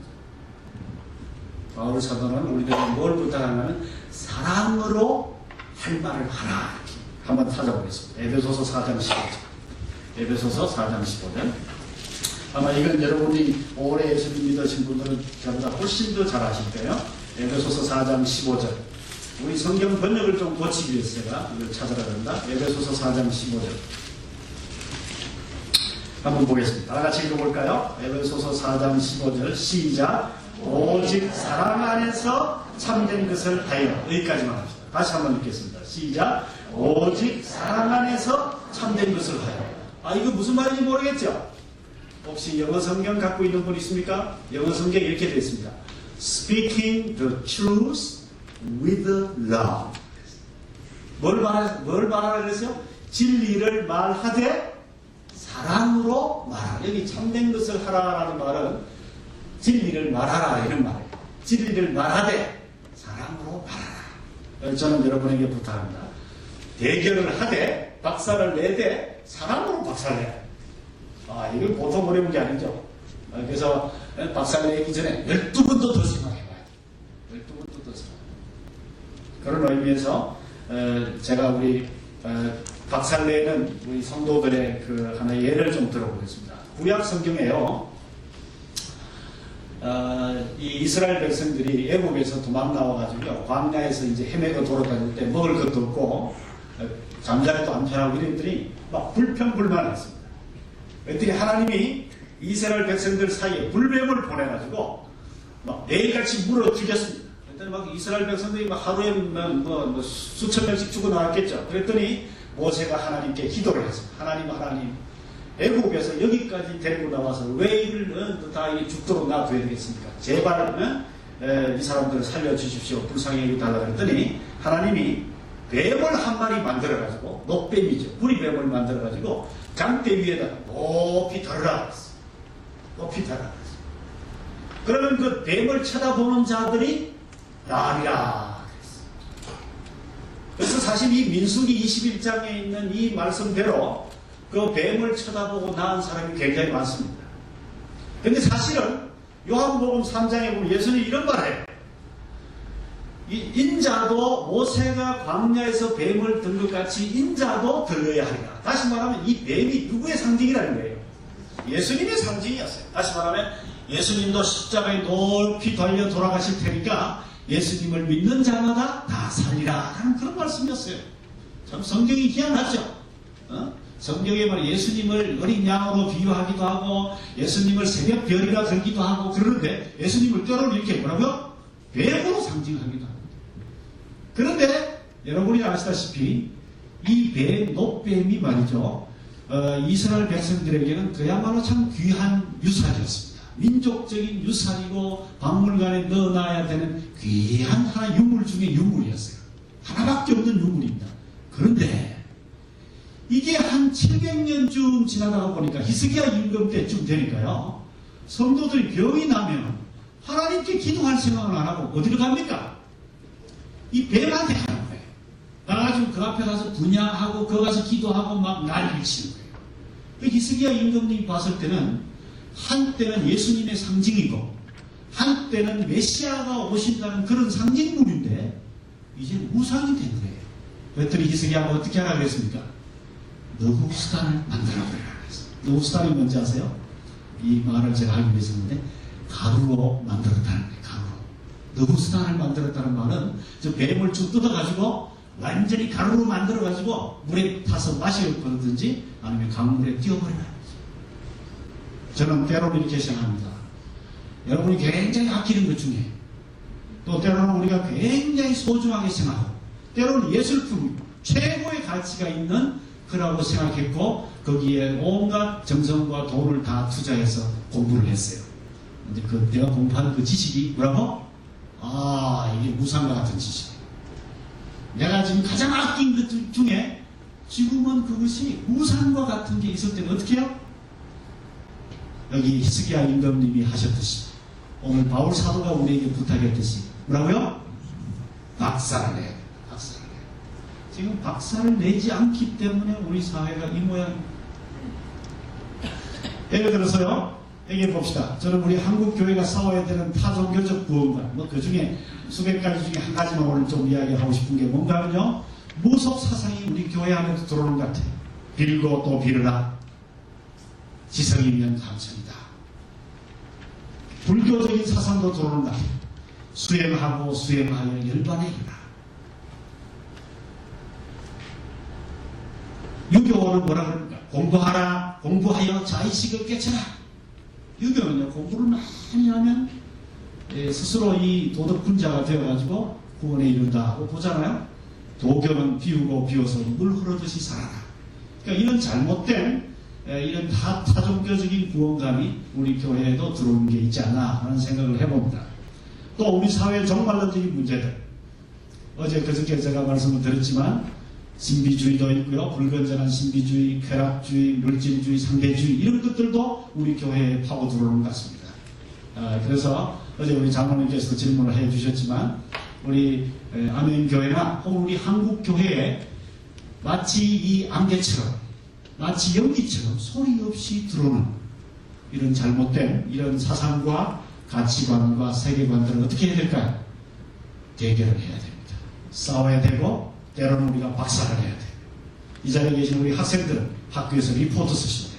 바울 사도는 우리들에게 뭘 부탁하냐면 사랑으로 할 말을 하라. 한번 찾아보겠습니다. 에베소서 4장 15절. 에베소서 4장 15절. 아마 이건 여러분이 오래 예수님 믿으신 분들은 저보다 훨씬 더 잘 아실 거예요. 에베소서 4장 15절. 우리 성경 번역을 좀 고치기 위해서 제가 이걸 찾아야 된다. 에베소서 4장 15절. 한번 보겠습니다. 다 같이 읽어볼까요? 에베소서 4장 15절 시작. 오직 사랑 안에서 참된 것을 하여. 여기까지만 합시다. 다시 한번 읽겠습니다. 시작. 오직 사랑 안에서 참된 것을 하여. 이거 무슨 말인지 모르겠죠? 혹시 영어 성경 갖고 있는 분 있습니까? 영어 성경 이렇게 되어 있습니다. Speaking the truth with love. 뭘 말하라 그랬어요? 진리를 말하되 사랑으로 말하라. 여기 참된 것을 하라라는 말은 진리를 말하라 이런 말이에요. 진리를 말하되 사랑으로 말하라. 저는 여러분에게 부탁합니다. 대결을 하되 박살을 내되 사랑으로 박살내라. 이건 보통 어려운 게 아니죠. 그래서 박살내기 전에 12번도 더 생각해봐야 돼. 12번도 더 생각해봐야 돼. 그런 의미에서 제가 우리 박살내는 우리 성도들의 그 하나의 예를 좀 들어보겠습니다. 구약 성경에요. 이 이스라엘 백성들이 애국에서 도망 나와가지고요. 광야에서 이제 헤매고 돌아다닐 때 먹을 것도 없고 잠자리도 안 편하고 이랬더니 막 불평불만했습니다. 그랬더니 하나님이 이스라엘 백성들 사이에 불뱀을 보내가지고 막 매일같이 물어 죽였습니다. 그랬더니 막 이스라엘 백성들이 막 하루에 뭐 수천 명씩 죽어 나왔겠죠. 그랬더니 모세가 하나님께 기도를 했습니다. 하나님 애국에서 여기까지 데리고 나와서 왜 이를 다 죽도록 놔둬야 되겠습니까? 제발 이 사람들을 살려주십시오. 불쌍히 여기달라 그랬더니 하나님이 뱀을 한 마리 만들어가지고 녹뱀이죠. 뿌리뱀을 만들어가지고 장대 위에다가 높이 달으라 그랬어요. 높이 달으라 그랬어요. 그러면 그 뱀을 쳐다보는 자들이 나으리라 그랬어요. 그래서 사실 이 민수기 21장에 있는 이 말씀대로 그 뱀을 쳐다보고 낳은 사람이 굉장히 많습니다. 그런데 사실은 요한복음 3장에 보면 예수님이 이런 말을 해요. 이 인자도 모세가 광야에서 뱀을 든 것 같이 인자도 들어야 하리라. 다시 말하면 이 뱀이 누구의 상징이라는 거예요? 예수님의 상징이었어요. 다시 말하면 예수님도 십자가에 높이 달려 돌아가실 테니까 예수님을 믿는 자마다 다 살리라 라는 그런 말씀이었어요. 참 성경이 희한하죠. 성경에 말 예수님을 어린 양으로 비유하기도 하고 예수님을 새벽 별이라 들기도 하고 그러는데 예수님을 때로는 이렇게 뭐라고요? 뱀으로 상징하기도 합니다. 그런데 여러분이 아시다시피 이 뱀, 녹뱀이 말이죠. 이스라엘 백성들에게는 그야말로 참 귀한 유산이었습니다. 민족적인 유산이고 박물관에 넣어놔야 되는 귀한 하나 유물 중에 유물이었어요. 하나밖에 없는 유물입니다. 그런데 이게 한 700년쯤 지나다가 보니까 히스기야 임금 때쯤 되니까요. 성도들이 병이 나면 하나님께 기도할 생각을 안 하고 어디로 갑니까? 이 뱀한테 가는 거예요. 나가지고 그 앞에 가서 분야하고 그 가서 기도하고 막 난리를 치는 거예요. 그 히스기야 임금님이 봤을 때는 한때는 예수님의 상징이고 한때는 메시아가 오신다는 그런 상징물인데 이제 우상이 된 거예요. 그랬더니 히스기야가 어떻게 하라 그랬습니까? 너부스단을 만들어버리라 그랬어요. 너부스단이 뭔지 아세요? 이 말을 제가 하기 위해서 했는데 가루로 만들었다는 거예요. 가루로. 너부스단을 만들었다는 말은 저 뱀을 쭉 뜯어가지고 완전히 가루로 만들어가지고 물에 타서 마시거든지 아니면 강물에 띄워버리라. 저는 때로는 이렇게 생각합니다. 여러분이 굉장히 아끼는 것 중에 또 때로는 우리가 굉장히 소중하게 생각하고 때로는 예술품 최고의 가치가 있는 그라고 생각했고 거기에 온갖 정성과 돈을 다 투자해서 공부를 했어요. 근데 그 내가 공부하는 그 지식이 뭐라고? 이게 우상과 같은 지식이에요. 내가 지금 가장 아낀 것 중에 지금은 그것이 우상과 같은 게 있을 때는 어떻게 해요? 여기 히스기야 임금님이 하셨듯이 오늘 바울 사도가 우리에게 부탁했듯이 뭐라고요? 박살을 내요. 박살을 내요. 지금 박살을 내지 않기 때문에 우리 사회가 이 모양입니다. 예를 들어서요. 얘기해 봅시다. 저는 우리 한국 교회가 싸워야 되는 타종교적 구원관 그 중에 수백 가지 중에 한 가지만 오늘 좀 이야기하고 싶은 게 뭔가 하면요. 무속 사상이 우리 교회 안에도 들어오는 것 같아요. 빌고 또 빌으라. 지성이면 감천이다. 불교적인 사상도 들어오는 것 같아요. 수행하고 수행하여 열반에 이르라. 유교는 뭐라 그럽니까? 공부하라. 공부하여 자의식을 깨쳐라. 유교는요. 공부를 많이 하면 스스로 이 도덕군자가 되어가지고 구원에 이른다고 보잖아요. 도교는 비우고 비워서 물 흐르듯이 살아라. 그러니까 이런 잘못된 이런 타종교적인 구원감이 우리 교회에도 들어오는 게 있지 않나 하는 생각을 해봅니다. 또 우리 사회의 종말론적인 문제들, 어제 그저께 제가 말씀을 드렸지만 신비주의도 있고요, 불건전한 신비주의, 쾌락주의, 물질주의, 상대주의 이런 것들도 우리 교회에 파고 들어오는 것 같습니다. 그래서 어제 우리 장로님께서도 질문을 해주셨지만 우리 아멘교회나 혹은 우리 한국교회에 마치 이 안개처럼, 마치 연기처럼 소리 없이 들어오는 이런 잘못된 이런 사상과 가치관과 세계관들을 어떻게 해야 될까요? 대결을 해야 됩니다. 싸워야 되고 때로는 우리가 박살을 내야 돼요. 이 자리에 계신 우리 학생들은 학교에서 리포트 쓰실 때,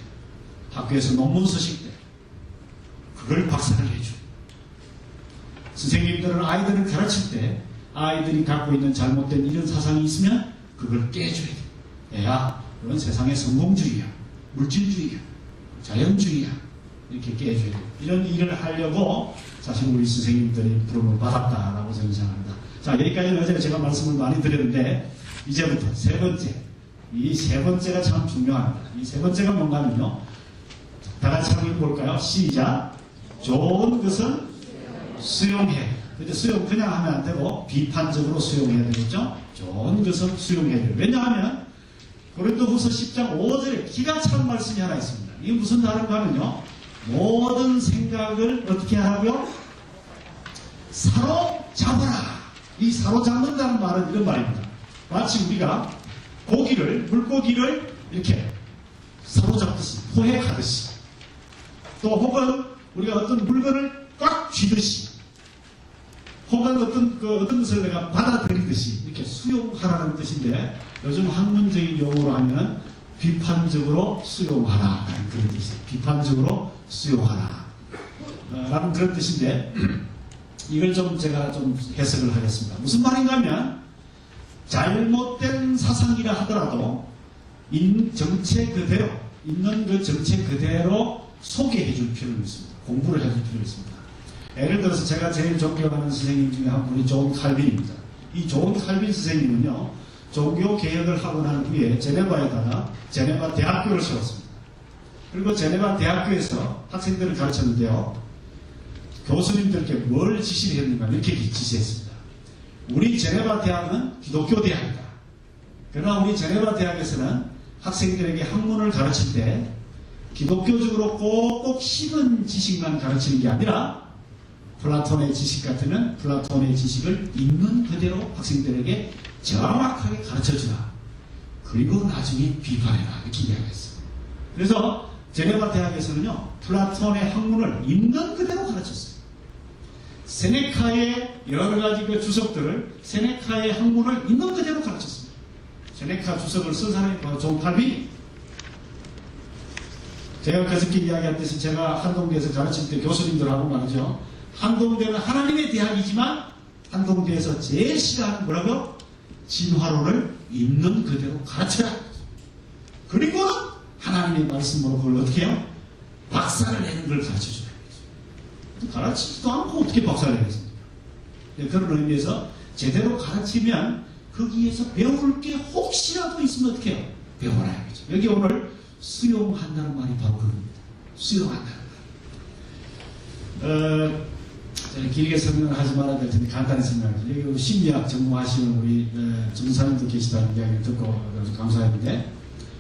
학교에서 논문 쓰실 때 그걸 박살을 내죠. 선생님들은 아이들을 가르칠 때 아이들이 갖고 있는 잘못된 이런 사상이 있으면 그걸 깨줘야 돼요. 야, 그건 세상의 성공주의야, 물질주의야, 자연주의야, 이렇게 깨줘야 돼요. 이런 일을 하려고 사실 우리 선생님들이 부름을 받았다라고 저는 생각합니다. 자, 여기까지는 어제 제가 말씀을 많이 드렸는데 이제부터 세 번째, 이 세 번째가 참 중요합니다. 이 세 번째가 뭔가 하면요, 다 같이 한번 읽어볼까요? 시작. 좋은 것은 수용해. 근데 수용 그냥 하면 안 되고 비판적으로 수용해야 되겠죠? 좋은 것은 수용해야 돼요. 왜냐하면 고린도후서 10장 5절에 기가 찬 말씀이 하나 있습니다. 이게 무슨 말인가 하면요, 모든 생각을 어떻게 하라고요? 사로잡아라. 이 사로잡는다는 말은 이런 말입니다. 마치 우리가 물고기를 이렇게 사로잡듯이, 포획하듯이, 또 혹은 우리가 어떤 물건을 꽉 쥐듯이, 혹은 어떤 것을 내가 받아들이듯이 이렇게 수용하라는 뜻인데, 요즘 학문적인 용어로 하면 비판적으로 수용하라 라는 그런 뜻이에요. 비판적으로 수용하라 라는 그런 뜻인데, 이걸 제가 좀 해석을 하겠습니다. 무슨 말인가 하면, 잘못된 사상이라 하더라도 정체 그대로, 있는 그 정체 그대로 소개해 줄 필요가 있습니다. 공부를 해줄 필요가 있습니다. 예를 들어서 제가 제일 존경하는 선생님 중에 한 분이 존 칼빈입니다. 이 존 칼빈 선생님은요, 종교 개혁을 하고 난 후에 제네바에다가 제네바 대학교를 세웠습니다. 그리고 제네바 대학교에서 학생들을 가르쳤는데요, 교수님들께 뭘 지시를 했는가 이렇게 지시했습니다. 우리 제네바 대학은 기독교 대학이다. 그러나 우리 제네바 대학에서는 학생들에게 학문을 가르칠 때 기독교적으로 꼭꼭 식은 지식만 가르치는 게 아니라 플라톤의 지식 같으면 플라톤의 지식을 있는 그대로 학생들에게 정확하게 가르쳐주라. 그리고 나중에 비판해라. 이렇게 이야기했어요. 그래서 제네바 대학에서는요, 플라톤의 학문을 있는 그대로 가르쳤어요. 세네카의 여러 가지 그 주석들을, 세네카의 학문을 있는 그대로 가르쳤습니다. 세네카 주석을 쓴 사람이 바로 존 칼빈이. 제가 그저께 이야기했듯이 제가 한동대에서 가르칠 때 교수님들하고 말이죠. 한동대는 하나님의 대학이지만 한동대에서 제일 싫어하는 뭐라고? 진화론을 있는 그대로 가르쳐라. 그리고 하나님의 말씀으로 그걸 어떻게 해요? 박살을 내는 걸 가르쳐줘야 되겠죠. 가르치지도 않고 어떻게 박살을 내겠습니까? 네, 그런 의미에서 제대로 가르치면 거기에서 배울 게 혹시라도 있으면 어떻게 해요? 배워놔야겠죠. 여기 오늘 수용한다는 말이 바로 그겁니다. 수용한다는 말. 저는 길게 설명을 하지 말아야 될 텐데 간단히 설명할게요. 여기 심리학 전공하시는 우리 전사님도 계시다는 이야기를 듣고 감사했는데,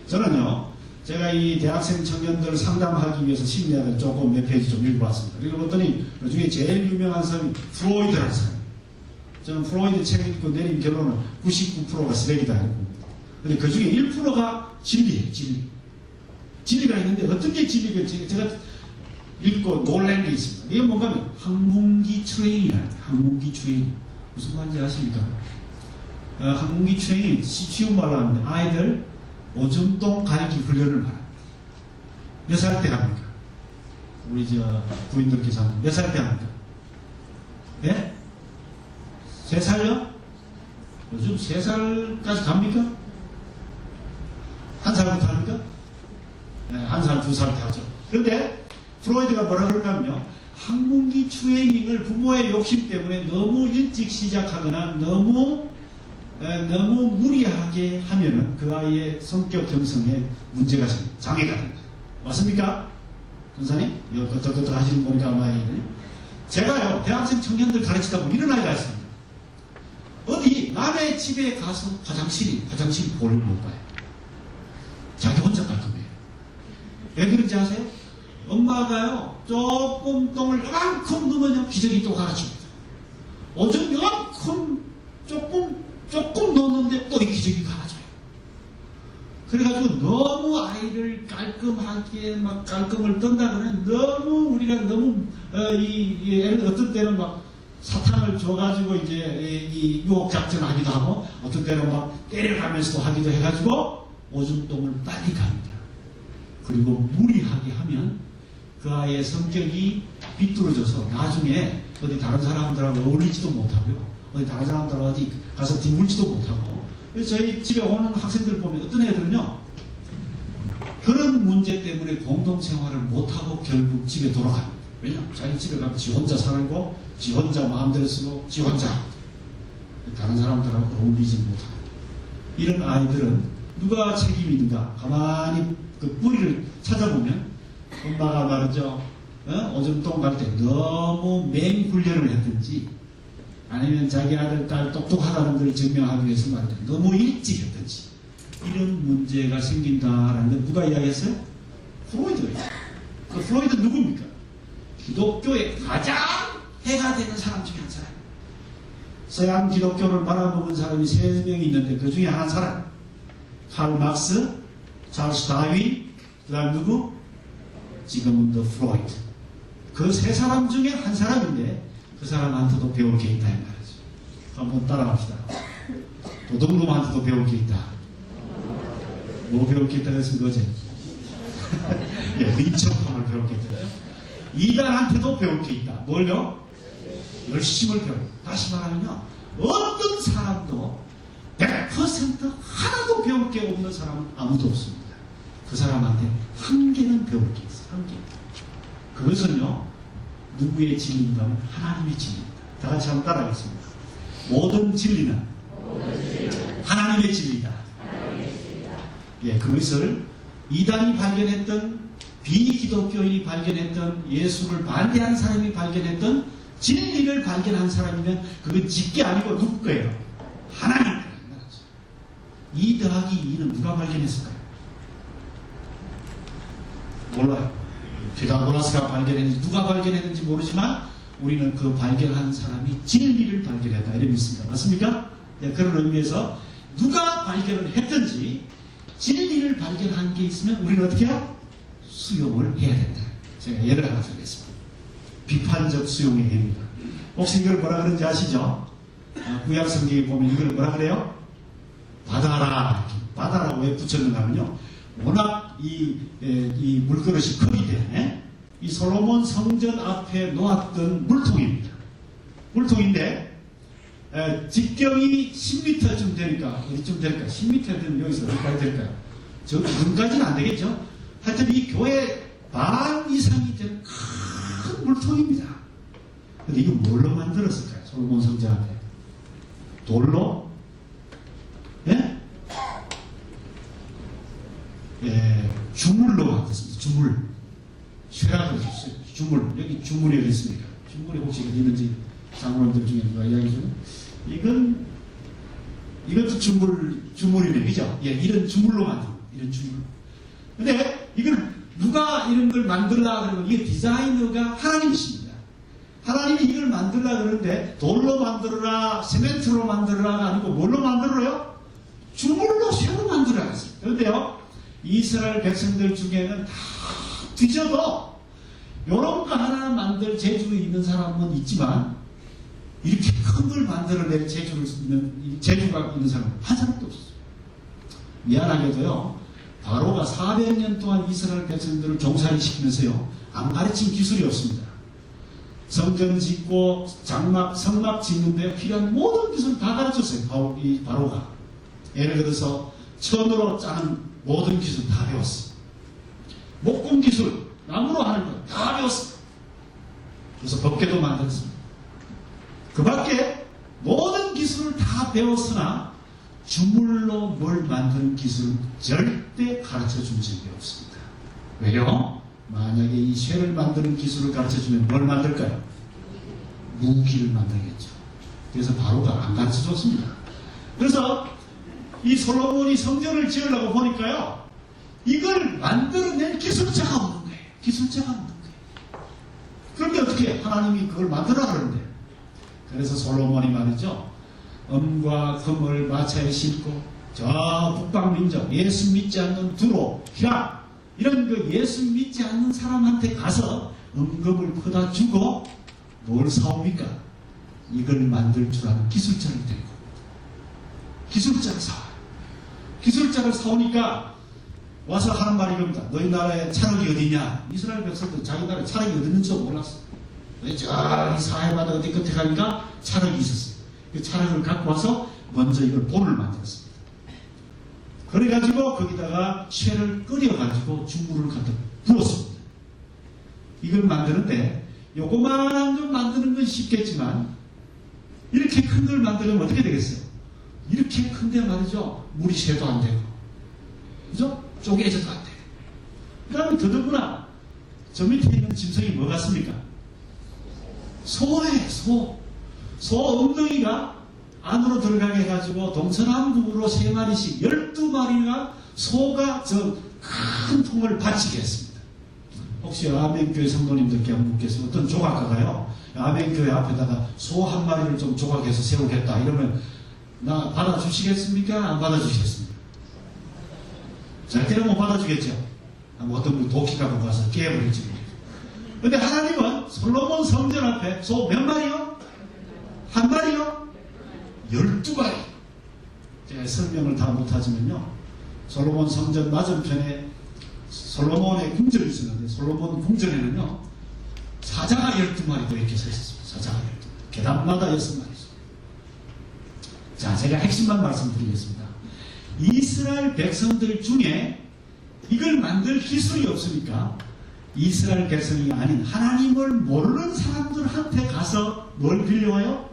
저는요, 제가 이 대학생 청년들을 상담하기 위해서 심리학을 조금 몇 페이지 좀 읽어봤습니다. 읽어봤더니 그 중에 제일 유명한 사람이 프로이드라는 사람. 저는 프로이드 책을 읽고 내린 결론은 99%가 쓰레기다 했고, 근데 그 중에 1%가 진리예요. 진리가 있는데 어떤 게 진리가, 제가 읽고 놀란 게 있습니다. 이게 뭔가 하면 항공기 트레이닝이랍니다. 항공기 트레이닝. 무슨 말인지 아십니까? 항공기 트레이닝, 쉬운 말로 하는데 아이들 오줌똥 가리기 훈련을 말합니다. 몇 살 때 합니까? 우리 부인들께서 몇 살 때 합니까? 예? 3살요? 요즘 3살까지 갑니까? 1살부터 합니까? 네, 1살, 2살 때 하죠. 그런데 프로이드가 뭐라 그러냐면요, 항공기 트레이닝을 부모의 욕심 때문에 너무 일찍 시작하거나 너무 무리하게 하면은 그 아이의 성격 형성에 문제가 생깁니다. 장애가 됩니다. 맞습니까? 전사님? 이거 끄떡끄떡 하시는 거 보니까 아마 제가요 대학생 청년들 가르치다 보면 이런 아이가 있습니다. 어디 남의 집에 가서 화장실 볼을 못 봐요. 자기 혼자 깔끔해요. 왜 그런지 아세요? 엄마가요 조금 똥을 요만큼 넣으면 기저귀 또 갈아줍니다. 오줌 요만큼 조금 넣었는데 또 이 기저귀 갈아줘요. 그래가지고 너무 아이를 깔끔하게 막 깔끔을 뜬다 그러면 너무 우리가 너무 어떤 때는 막 사탕을 줘가지고 이제 이 유혹 작전하기도 하고 어떤 때는 막 때려가면서도 하기도 해가지고 오줌똥을 빨리 갑니다. 그리고 무리하게 하면 그 아이의 성격이 비뚤어져서 나중에 어디 다른 사람들하고 어울리지도 못하고요. 어디 다른 사람들하고 어디 가서 뒤물지도 못하고. 그래서 저희 집에 오는 학생들 보면 어떤 애들은요. 그런 문제 때문에 공동생활을 못하고 결국 집에 돌아갑니다. 왜냐하면 자기 집에 가면 지 혼자 살고 지 혼자 마음대로 쓰고 지 혼자 다른 사람들하고 어울리지 못하고. 이런 아이들은 누가 책임이 있는가 가만히 그 뿌리를 찾아보면 엄마가 말이죠. 오줌똥 갈 때 너무 맹훈련을 했든지 아니면 자기 아들, 딸 똑똑하다는 걸 증명하기 위해서 말이죠. 너무 일찍 했든지 이런 문제가 생긴다라는 걸 누가 이야기했어요? 프로이드가. 그 프로이드 누굽니까? 기독교의 가장 해가 되는 사람 중에 한 사람. 서양 기독교를 말아먹은 사람이 3명이 있는데 그 중에 한 사람. 칼 막스, 찰스 다윈, 그 다음 누구? 지금은 더 프로이드. 그 3사람 중에 한 사람인데 그 사람한테도 배울 게 있다 이 말이죠. 한번 따라갑시다. 도둑놈한테도 배울 게 있다. 뭐 배울 게 있다고 했으면 그거지? 예, 민첩함을 배울 게 있다. 이단한테도 배울 게 있다. 뭘요? 열심을 배우고. 다시 말하면요. 어떤 사람도 100% 하나도 배울 게 없는 사람은 아무도 없습니다. 그 사람한테 한 개는 배울 게 있어요. 한 개. 그것은요. 누구의 진리인가는 하나님의 진리입니다. 다 같이 한번 따라하겠습니다. 모든 진리는 하나님의 진리다. 예, 그것을 이단이 발견했던 비기독교인이 발견했던 예수를 반대한 사람이 발견했던 진리를 발견한 사람이면 그건 집게 아니고 누구 거예요? 하나님 거예요. 2 더하기 2는 누가 발견했을까요? 몰라요. 피타고라스가 발견했는지 누가 발견했는지 모르지만 우리는 그 발견한 사람이 진리를 발견했다 이렇게 믿습니다. 맞습니까? 네, 그런 의미에서 누가 발견을 했든지 진리를 발견한 게 있으면 우리는 어떻게 해요? 수용을 해야 된다. 제가 예를 하나 드리겠습니다. 비판적 수용의 예입니다. 혹시 이걸 뭐라 그런지 아시죠? 구약 성경에 보면 이걸 뭐라 그래요? 받아라. 받아라고 왜 붙였는가 하면요. 워낙 이 물그릇이 크기 때문에 이 솔로몬 성전 앞에 놓았던 물통입니다. 물통인데 직경이 10m쯤 되니까 어디쯤 될까? 10m 되면 여기서 어디까지 될까요? 저 지금까지는 안 되겠죠? 하여튼 이 교회 반 이상이 되는 큰 물통입니다. 근데 이거 뭘로 만들었을까요? 솔로몬 성전 앞에 돌로? 예? 예, 주물로 만들었습니다. 주물. 쇠라고 해주세요. 주물. 여기 주물이 어디 있습니까? 주물이 혹시 어디 있는지 장로님들 중에 누가 이야기 좀. 이것도 주물이네. 그죠? 예, 이런 주물로 만든 이런 주물. 근데 이걸 누가 이런 걸 만들라 그러면 이게 디자이너가 하나님이십니다. 하나님이 이걸 만들라 그러는데 돌로 만들어라, 시멘트로 만들어라가 아니고 뭘로 만들어요? 주물로 새로 만들어야 했어요. 그런데요, 이스라엘 백성들 중에는 다 뒤져도 요런 거 하나 만들 재주가 있는 사람은 있지만 이렇게 큰 걸 만들어낼 재주가 있는 사람은 한 사람도 없었어요. 미안하게도요, 바로가 400년 동안 이스라엘 백성들을 종살이 시키면서요, 안 가르친 기술이 없습니다. 성전 짓고 성막 짓는데 필요한 모든 기술 다 가르쳤어요. 이 바로가. 예를 들어서 천으로 짜는 모든 기술 다 배웠어. 목공 기술, 나무로 하는 거 다 배웠어. 그래서 법궤도 만들었습니다. 그 밖에 모든 기술을 다 배웠으나 주물로 뭘 만드는 기술은 절대 가르쳐 준 적이 없습니다. 왜요? 만약에 이 쇠를 만드는 기술을 가르쳐주면 뭘 만들까요? 무기를 만들겠죠. 그래서 바로가 안 가르쳐줬습니다. 그래서 이 솔로몬이 성전을 지으려고 보니까요, 이걸 만들어낸 기술자가 없는 거예요. 기술자가 없는 거예요. 그런데 어떻게 하나님이 그걸 만들어 그러는데, 그래서 솔로몬이 말이죠, 음과 금을 마차에 싣고 저 북방민족 예수 믿지 않는 두로, 히라 이런 그 예수 믿지 않는 사람한테 가서 금을 퍼다 주고 뭘 사옵니까? 이걸 만들 줄 아는 기술자를 데리고 기술자를 사와요. 기술자를 사오니까 와서 하는 말이 이겁니다. 너희 나라에 차력이 어디냐? 이스라엘 백성들 자기 나라에 차력이 어디 있는지도 몰랐어. 저기 사해바다 어디 끝에 가니까 차력이 있었어요. 그 차력을 갖고 와서 먼저 이걸 본을 만들었습니다. 그래가지고 거기다가 쇠를 끓여가지고 중물을 갖다 부었습니다. 이걸 만드는데 요거만한 걸 만드는 건 쉽겠지만 이렇게 큰 걸 만들면 어떻게 되겠어요? 이렇게 큰데 말이죠. 물이 새도 안 되고, 그죠? 쪼개져도 안 되고. 그 다음에 더더구나 저 밑에 있는 짐승이 뭐 같습니까? 소예요. 소 엉덩이가 안으로 들어가게 해가지고 동서남북으로 3마리씩 12마리가 소가 저 큰 통을 받치게 했습니다. 혹시 아멘교회 성도님들께 한번 묻겠어요. 어떤 조각가가요, 아멘교회 앞에다가 소 한 마리를 좀 조각해서 세우겠다 이러면 나 받아주시겠습니까? 안 받아주시겠습니까? 절대로 못 받아주겠죠. 어떤 분 도끼 갖고 가서 깨버릴지 모르겠어요. 근데 하나님은 솔로몬 성전 앞에 소 몇 마리요? 한 마리요? 12마리. 제가 설명을 다 못하지만요, 솔로몬 성전 맞은편에 솔로몬의 궁전이 있었는데 솔로몬 궁전에는요 사자가 12마리도 이렇게 서 있었습니다. 사자가 12마리. 계단마다 6마리죠. 자, 제가 핵심만 말씀드리겠습니다. 이스라엘 백성들 중에 이걸 만들 기술이 없으니까 이스라엘 백성이 아닌 하나님을 모르는 사람들한테 가서 뭘 빌려와요?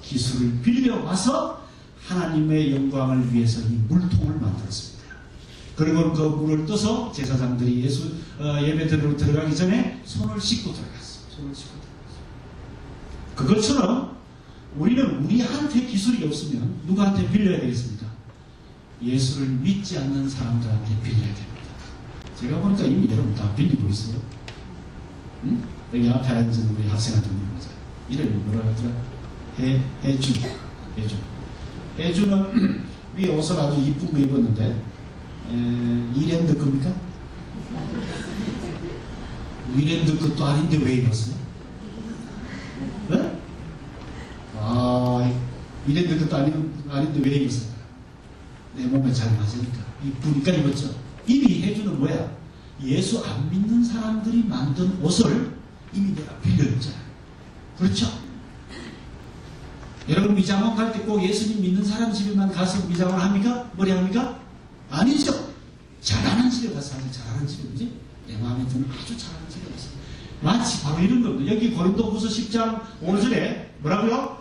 기술을 빌려와서 하나님의 영광을 위해서 이 물통을 만들었습니다. 그리고 그 물을 떠서 제사장들이 예배드리러 들어가기 전에 손을 씻고 들어갔어요. 손을 씻고 들어갔어요. 그것처럼 우리는 우리한테 기술이 없으면 누구한테 빌려야 되겠습니까? 예수를 믿지 않는 사람들한테 빌려야 됩니다. 제가 보니까 이미 여러분 다 빌리고 있어요. 응? 여기 앞에 앉은 우리 학생한테 물어보자. 이름이 뭐라 하더라? 해주는 위에 옷을 아주 이쁜 거 입었는데 이랜드 겁니까? 이랜드 것도 아닌데 왜 입었어요? 네? 이랜드 것도 아닌데 왜 입었어요? 내 몸에 잘 맞으니까 이쁘니까 입었죠. 이미 해주는 뭐야? 예수 안 믿는 사람들이 만든 옷을 이미 내가 빌려줬잖아요. 그렇죠? 여러분 미장원 갈 때 꼭 예수님 믿는 사람 집에만 가서 미장원 합니까? 머리 합니까? 아니죠. 잘하는 집에 가서 하죠. 잘하는 집에, 그지? 내 마음에 드는 아주 잘하는 집에 가서. 마치 바로 이런 겁니다. 여기 고린도후서 10장 5절에 뭐라고요?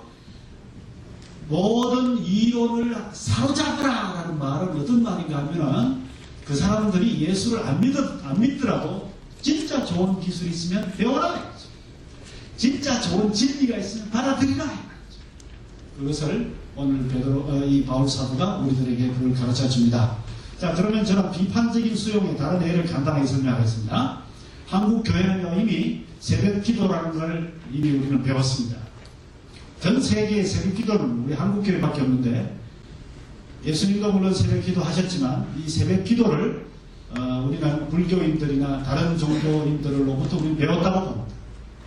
모든 이론을 사로잡으라 라는 말은 어떤 말인가 하면은 그 사람들이 예수를 안 믿더라도 진짜 좋은 기술이 있으면 배워라. 진짜 좋은 진리가 있으면 받아들이라. 그것을 오늘 이 바울 사도가 우리들에게 그걸 가르쳐 줍니다. 자, 그러면 저는 비판적인 수용의 다른 예를 간단하게 설명하겠습니다. 한국 교회는요, 이미 새벽 기도라는 걸 이미 우리는 배웠습니다. 전 세계의 새벽 기도는 우리 한국 교회밖에 없는데, 예수님도 물론 새벽 기도 하셨지만 이 새벽 기도를 우리는 불교인들이나 다른 종교인들로부터 우리는 배웠다고 봅니다.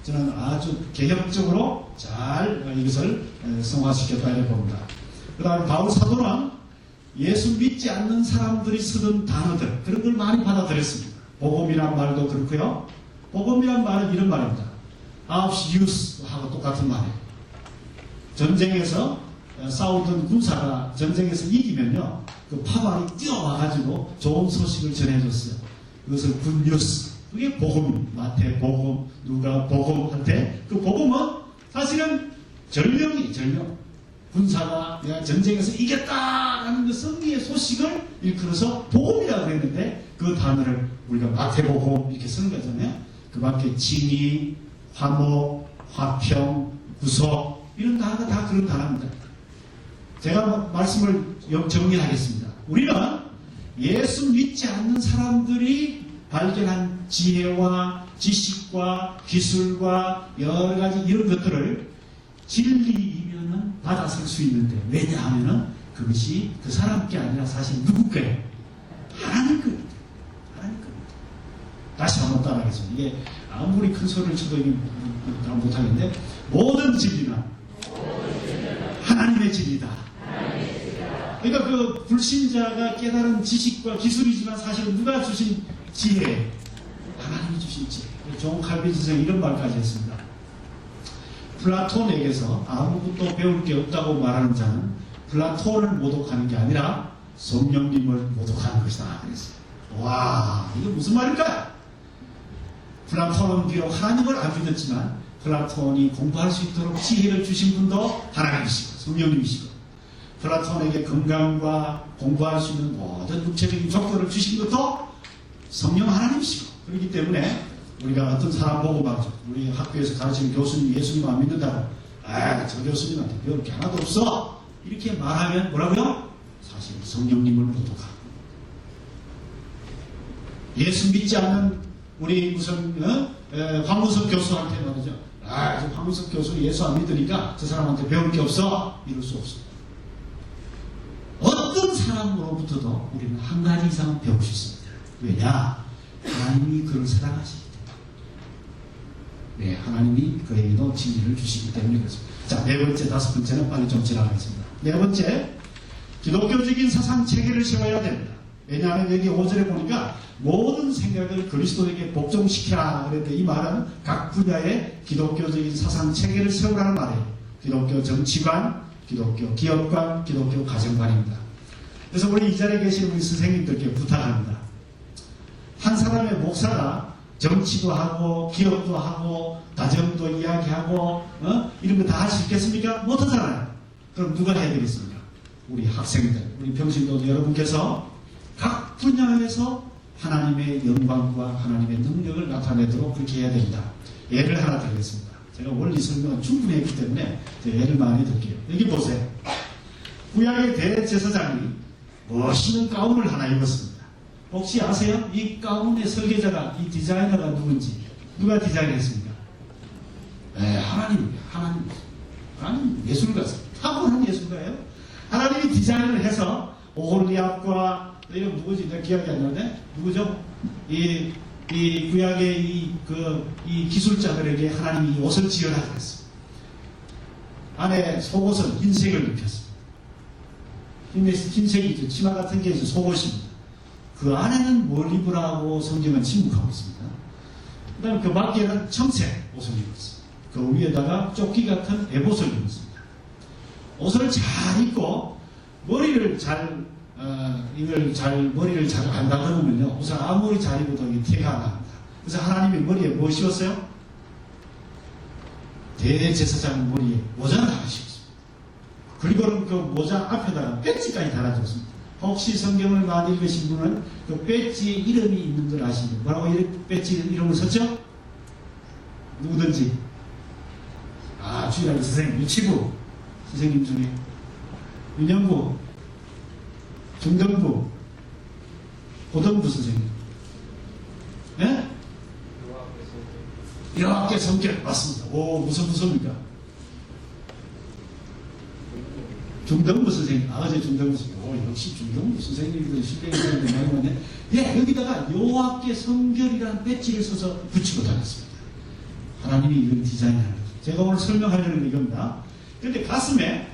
저는 아주 개혁적으로 잘 이것을 성화시켰다 이렇게 봅니다. 그 다음에 바울 사도는 예수 믿지 않는 사람들이 쓰는 단어들, 그런 걸 많이 받아들였습니다. 복음이란 말도 그렇고요. 복음이란 말은 이런 말입니다. 아홉시 유스 하고 똑같은 말이에요. 전쟁에서 싸우던 군사가 전쟁에서 이기면요, 그 파발이 뛰어와가지고 좋은 소식을 전해줬어요. 그것을 굿뉴스. 그게 복음, 마태 복음, 누가 복음한테 그 복음은 사실은 절명이 절명. 군사가 내가 전쟁에서 이겼다라는 그 승리의 소식을 일컬어서 복음이라고 했는데 그 단어를 우리가 마태복음 이렇게 쓰는 거잖아요. 그 밖에 징의, 화목, 화평, 구속 이런 단어가 다 그런 단어입니다. 제가 말씀을 정리하겠습니다. 우리는 예수 믿지 않는 사람들이 발견한 지혜와 지식과 기술과 여러 가지 이런 것들을 진리이면은 받아쓸 수 있는데, 왜냐하면은 그것이 그 사람께 아니라 사실 누구 거예요? 하나님 겁니다. 하나님 겁니다. 다시 한번 따라하겠습니다. 이게 아무리 큰 소리를 쳐도 이게 다 못하겠는데, 모든 진리는 하나님의 진리다. 그러니까 그 불신자가 깨달은 지식과 기술이지만 사실은 누가 주신 지혜? 하나님이 주신 지혜. 존 칼빈 선생이 이런 말까지 했습니다. 플라톤에게서 아무것도 배울 게 없다고 말하는 자는 플라톤을 모독하는 게 아니라 성령님을 모독하는 것이다. 그랬어요. 와, 이게 무슨 말일까요? 플라톤은 비록 하나님을 안 믿었지만 플라톤이 공부할 수 있도록 지혜를 주신 분도 하나님이시고 성령님이시고, 플라톤에게 건강과 공부할 수 있는 모든 육체적인 조건을 주신 것도 성령 하나님이시고, 그렇기 때문에 우리가 어떤 사람 보고 말이죠. 우리 학교에서 가르치는 교수님 예수님 안 믿는다고, 저 교수님한테 배울 게 하나도 없어, 이렇게 말하면 뭐라고요? 사실 성령님을 모독하고, 예수 믿지 않는 우리 무슨 황무석 교수한테 말이죠. 저 황무석 교수 예수 안 믿으니까 저 사람한테 배울 게 없어, 이럴 수 없어요. 어떤 사람으로부터도 우리는 한 가지 이상은 배울 수 있습니다. 왜냐? 하나님이 그를 사랑하시기 때문에. 네, 하나님이 그에게도 진리를 주시기 때문에 그렇습니다. 자, 네 번째, 다섯 번째는 빨리 좀 지나가겠습니다. 네 번째, 기독교적인 사상 체계를 세워야 됩니다. 왜냐하면 여기 5절에 보니까 모든 생각을 그리스도에게 복종시켜라 그랬는데, 이 말은 각 분야의 기독교적인 사상 체계를 세우라는 말이에요. 기독교 정치관, 기독교 기업관, 기독교 가정관입니다. 그래서 우리 이 자리에 계신 우리 선생님들께 부탁합니다. 한 사람의 목사가 정치도 하고 기업도 하고 가정도 이야기하고 이런 거 다 할 수 있겠습니까? 못하잖아요. 그럼 누가 해야 되겠습니까? 우리 학생들, 우리 평신도 여러분께서 각 분야에서 하나님의 영광과 하나님의 능력을 나타내도록 그렇게 해야 됩니다. 예를 하나 드리겠습니다. 제가 원리 설명은 충분히 했기 때문에 예를 많이 들게요. 여기 보세요. 구약의 대제사장이 멋있는 가운을 하나 입었습니다. 혹시 아세요? 이 가운의 설계자가, 이 디자이너가 누군지? 누가 디자인했습니까? 하나님 예술가, 타고난 예술가예요. 하나님이 디자인을 해서 오홀리압과 이건 누구지? 내가 기억이 안 나는데 누구죠? 이 구약의 이 기술자들에게 하나님이 이 옷을 지으라 그랬어요. 안에 속옷은 흰색을 입혔습니다. 흰색이죠. 치마 같은 게 이제 속옷입니다. 그 안에는 뭘 입으라고 성경은 침묵하고 있습니다. 그 다음에 그 밖에는 청색 옷을 입었습니다. 그 위에다가 조끼 같은 에봇을 입었습니다. 옷을 잘 입고 머리를 머리를 잘 안 다듬으면요, 우선 아무리 잘 입어도 이게 티가 안 납니다. 그래서 하나님이 머리에 뭐 씌웠어요? 대제사장 머리에 모자를 하나 씌웠습니다. 그리고는 그 모자 앞에다가 배지까지 달아줬습니다. 혹시 성경을 많이 읽으신 분은 그 배지에 이름이 있는 걸 아시죠? 뭐라고 배지 이름을 썼죠? 누구든지. 주일학교 선생님, 유치부 선생님 중에 윤영부, 중등부, 고등부 선생님. 예? 여학계 성격 맞습니다. 무슨 부서입니까? 중등부 선생님. 어제 중등부 선생님. 역시 중등부 선생님들 실력이 있는데 많이 왔네. 예, 여기다가 여학계 성결이라는 배지를 써서 붙이고 다녔습니다. 하나님이 이런 디자인을 하는 거죠. 제가 오늘 설명하려는 이겁니다. 그런데 가슴에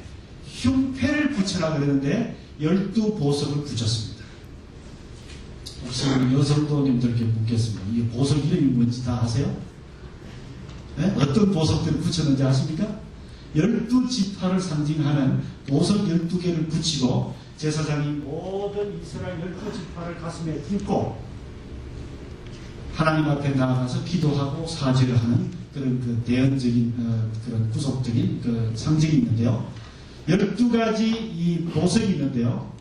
흉패를 붙여라 그랬는데 12보석을 붙였습니다. 혹시 우리 여성도님들께 묻겠습니다. 이 보석 이름이 뭔지 다 아세요? 네? 어떤 보석들을 붙였는지 아십니까? 12지파를 상징하는 보석 12개를 붙이고 제사장이 모든 이스라엘 12지파를 가슴에 품고 하나님 앞에 나아가서 기도하고 사죄를 하는 그런 그 대언적인 그런 구속적인 그 상징이 있는데요. 12가지 이 보석이 있는데요.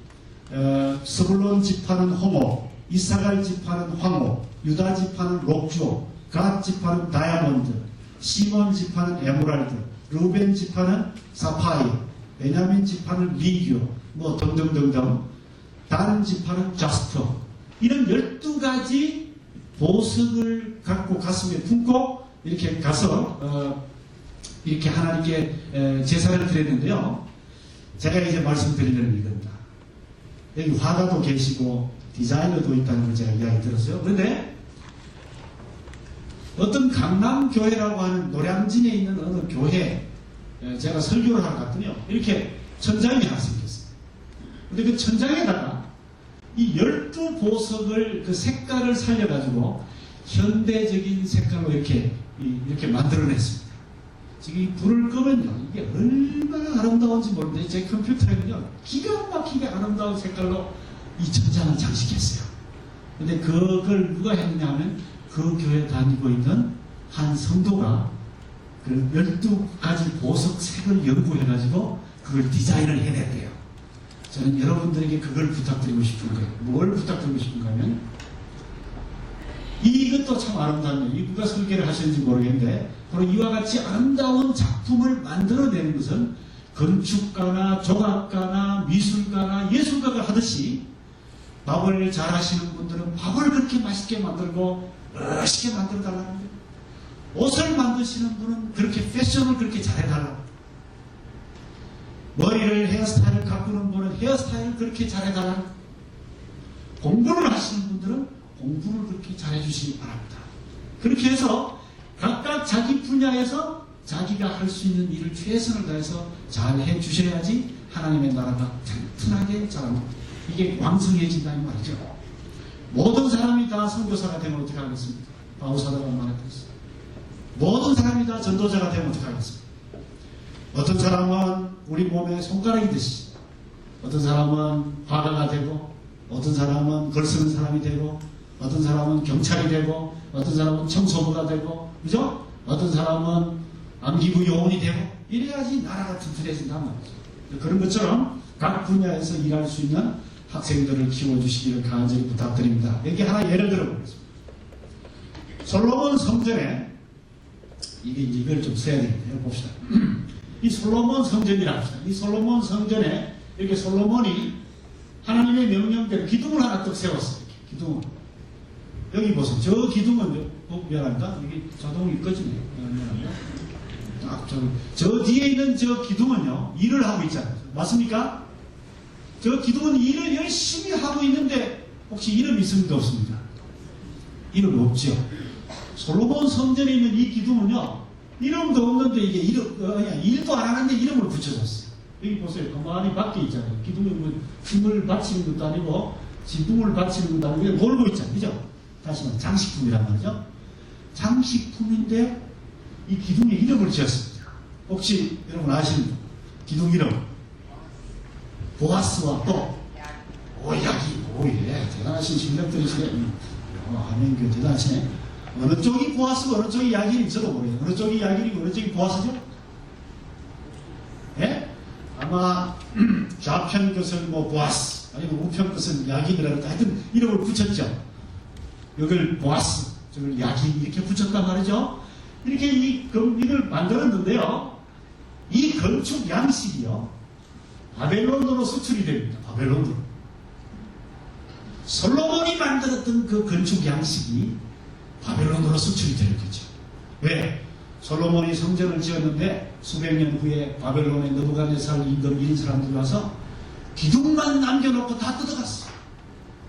스불론 지파는 홍옥, 이사갈 지파는 황옥, 유다 지파는 록주옥, 갓 지파는 다이아몬드, 시몬 지파는 에메랄드, 루벤 지파는 사파이어, 베냐민 지파는 리기오, 뭐 등등등등. 단 지파는 자스퍼. 이런 12가지 보석을 갖고 가슴에 품고 이렇게 가서 이렇게 하나님께 제사를 드렸는데요. 제가 이제 말씀드리는 이겁니다. 여기 화가도 계시고 디자이너도 있다는 걸 제가 이야기 들었어요. 그런데 어떤 강남교회라고 하는 노량진에 있는 어느 교회 제가 설교를 하러 갔더니요. 이렇게 천장이 하나 생겼어요. 근데 그 천장에다가 이 12보석을 그 색깔을 살려가지고 현대적인 색깔로 이렇게 만들어냈습니다. 지금 이 불을 끄면요. 이게 얼마나 아름다운지 모르는데 제 컴퓨터에는요. 기가 막히게 아름다운 색깔로 이 천장을 장식했어요. 근데 그걸 누가 했느냐 하면 그 교회 다니고 있는 한 성도가 그 12가지 보석 색을 연구해가지고 그걸 디자인을 해냈대요. 저는 여러분들에게 그걸 부탁드리고 싶은 거예요. 뭘 부탁드리고 싶은가 하면 이것도 참 아름답네요. 이 누가 설계를 하시는지 모르겠는데 바로 이와 같이 아름다운 작품을 만들어내는 것은 건축가나 조각가나 미술가나 예술가가 하듯이 밥을 잘 하시는 분들은 밥을 그렇게 맛있게 만들고 멋있게 만들어 달라는 거예요. 옷을 만드시는 분은 그렇게 패션을 그렇게 잘해달라고. 머리를 헤어스타일을 가꾸는 분은 헤어스타일을 그렇게 잘해달라는 거예요. 공부를 하시는 분들은 공부를 그렇게 잘해주시기 바랍니다. 그렇게 해서 각각 자기 분야에서 자기가 할 수 있는 일을 최선을 다해서 잘 해주셔야지 하나님의 나라가 튼튼하게 자랍니다. 이게 왕성해진다는 말이죠. 모든 사람이 다 선교사가 되면 어떻게 하겠습니까? 바우사다가 말했듯이. 모든 사람이 다 전도자가 되면 어떻게 하겠습니까? 어떤 사람은 우리 몸에 손가락이듯이, 어떤 사람은 화가가 되고, 어떤 사람은 글 쓰는 사람이 되고, 어떤 사람은 경찰이 되고, 어떤 사람은 청소부가 되고, 그죠? 어떤 사람은 암기부 요원이 되고, 이래야지 나라가 튼튼해진단 말이죠. 그런 것처럼 각 분야에서 일할 수 있는 학생들을 키워주시기를 간절히 부탁드립니다. 여기 하나 예를 들어보겠습니다. 솔로몬 성전에, 이걸 좀 써야 되겠네요. 봅시다. 이 솔로몬 성전이라 합시다. 이 솔로몬 성전에 이렇게 솔로몬이 하나님의 명령대로 기둥을 하나 딱 세웠어요. 이렇게 기둥을. 여기 보세요. 저 기둥은, 미안합니다. 여기 자동이 꺼지네요. 미안합니다. 딱 저 뒤에 있는 저 기둥은요, 일을 하고 있잖아요. 맞습니까? 저 기둥은 일을 열심히 하고 있는데, 혹시 이름이 있습니까? 없습니까? 이름 없죠. 솔로몬 성전에 있는 이 기둥은요, 이름도 없는데 이게 일도 안 하는데 이름을 붙여줬어요. 여기 보세요. 가만히 밖에 있잖아요. 기둥에 뭐 힘을 받치는 것도 아니고 지붕을 받치는 것도 아니고 몰고 있잖아요. 그죠? 다시 말해 장식품이란 말이죠. 장식품인데 이 기둥에 이름을 지었습니다. 혹시 여러분 아시는 기둥 이름? 보아스와 또 오야기 오예 대단하신 실력들이시네. 하명교 대단하시네. 어느 쪽이 보아스고 어느 쪽이 야긴인지 저도 모르겠어요. 어느 쪽이 야긴이고 어느 쪽이 보아스죠? 예? 아마 좌편 것은 뭐 보아스 아니면 우편 것은 야긴이라고 하여튼 이름을 붙였죠. 이걸 보아스, 저걸 야긴 이렇게 붙였단 말이죠. 이렇게 이걸 만들었는데요. 이 건축 양식이요. 바벨론으로 수출이 됩니다. 바벨론으로. 솔로몬이 만들었던 그 건축 양식이 바벨론으로 수출이 되는 거죠. 왜? 솔로몬이 성전을 지었는데 수백 년 후에 바벨론의 느부갓네살 임금 이런 사람들이 와서 기둥만 남겨놓고 다 뜯어갔어.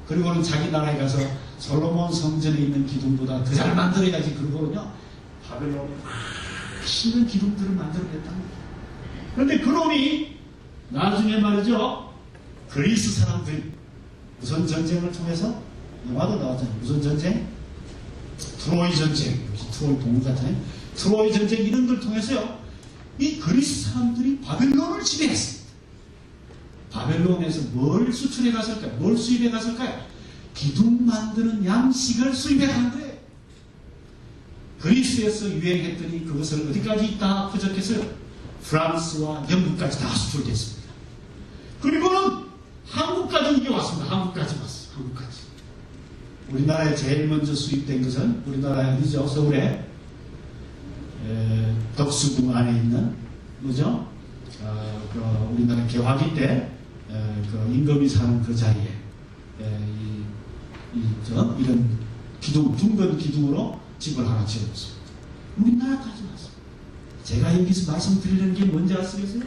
그리고는 자기 나라에 가서 솔로몬 성전에 있는 기둥보다 더 잘 만들어야지. 그러고는요 바벨론에 맛있는 기둥들을 만들어냈다는 거예요. 그런데 그놈이 나중에 말이죠 그리스 사람들이 무슨 전쟁을 통해서 영화도 나왔잖아요. 무슨 전쟁? 트로이 전쟁. 트로이 동물 같잖아요. 트로이 전쟁 이런 걸 통해서요 이 그리스 사람들이 바벨론을 지배했습니다. 바벨론에서 뭘 수출해 갔을까요? 뭘 수입해 갔을까요? 기둥 만드는 양식을 수입해 간 거예요. 그리스에서 유행했더니 그것을 어디까지 다 부족했어요? 프랑스와 영국까지 다 수출됐습니다. 그리고는 한국까지 이게 왔습니다. 한국까지 왔어요. 한국까지. 우리나라에 제일 먼저 수입된 것은 우리나라 어디죠? 서울에 덕수궁 안에 있는 뭐죠? 우리나라 개화기 때 그 임금이 사는 그 자리에 이런 기둥, 둥근 기둥으로 집을 하나 지었습니다. 우리나라까지 왔습니다. 제가 여기서 말씀드리는 게 뭔지 아시겠어요?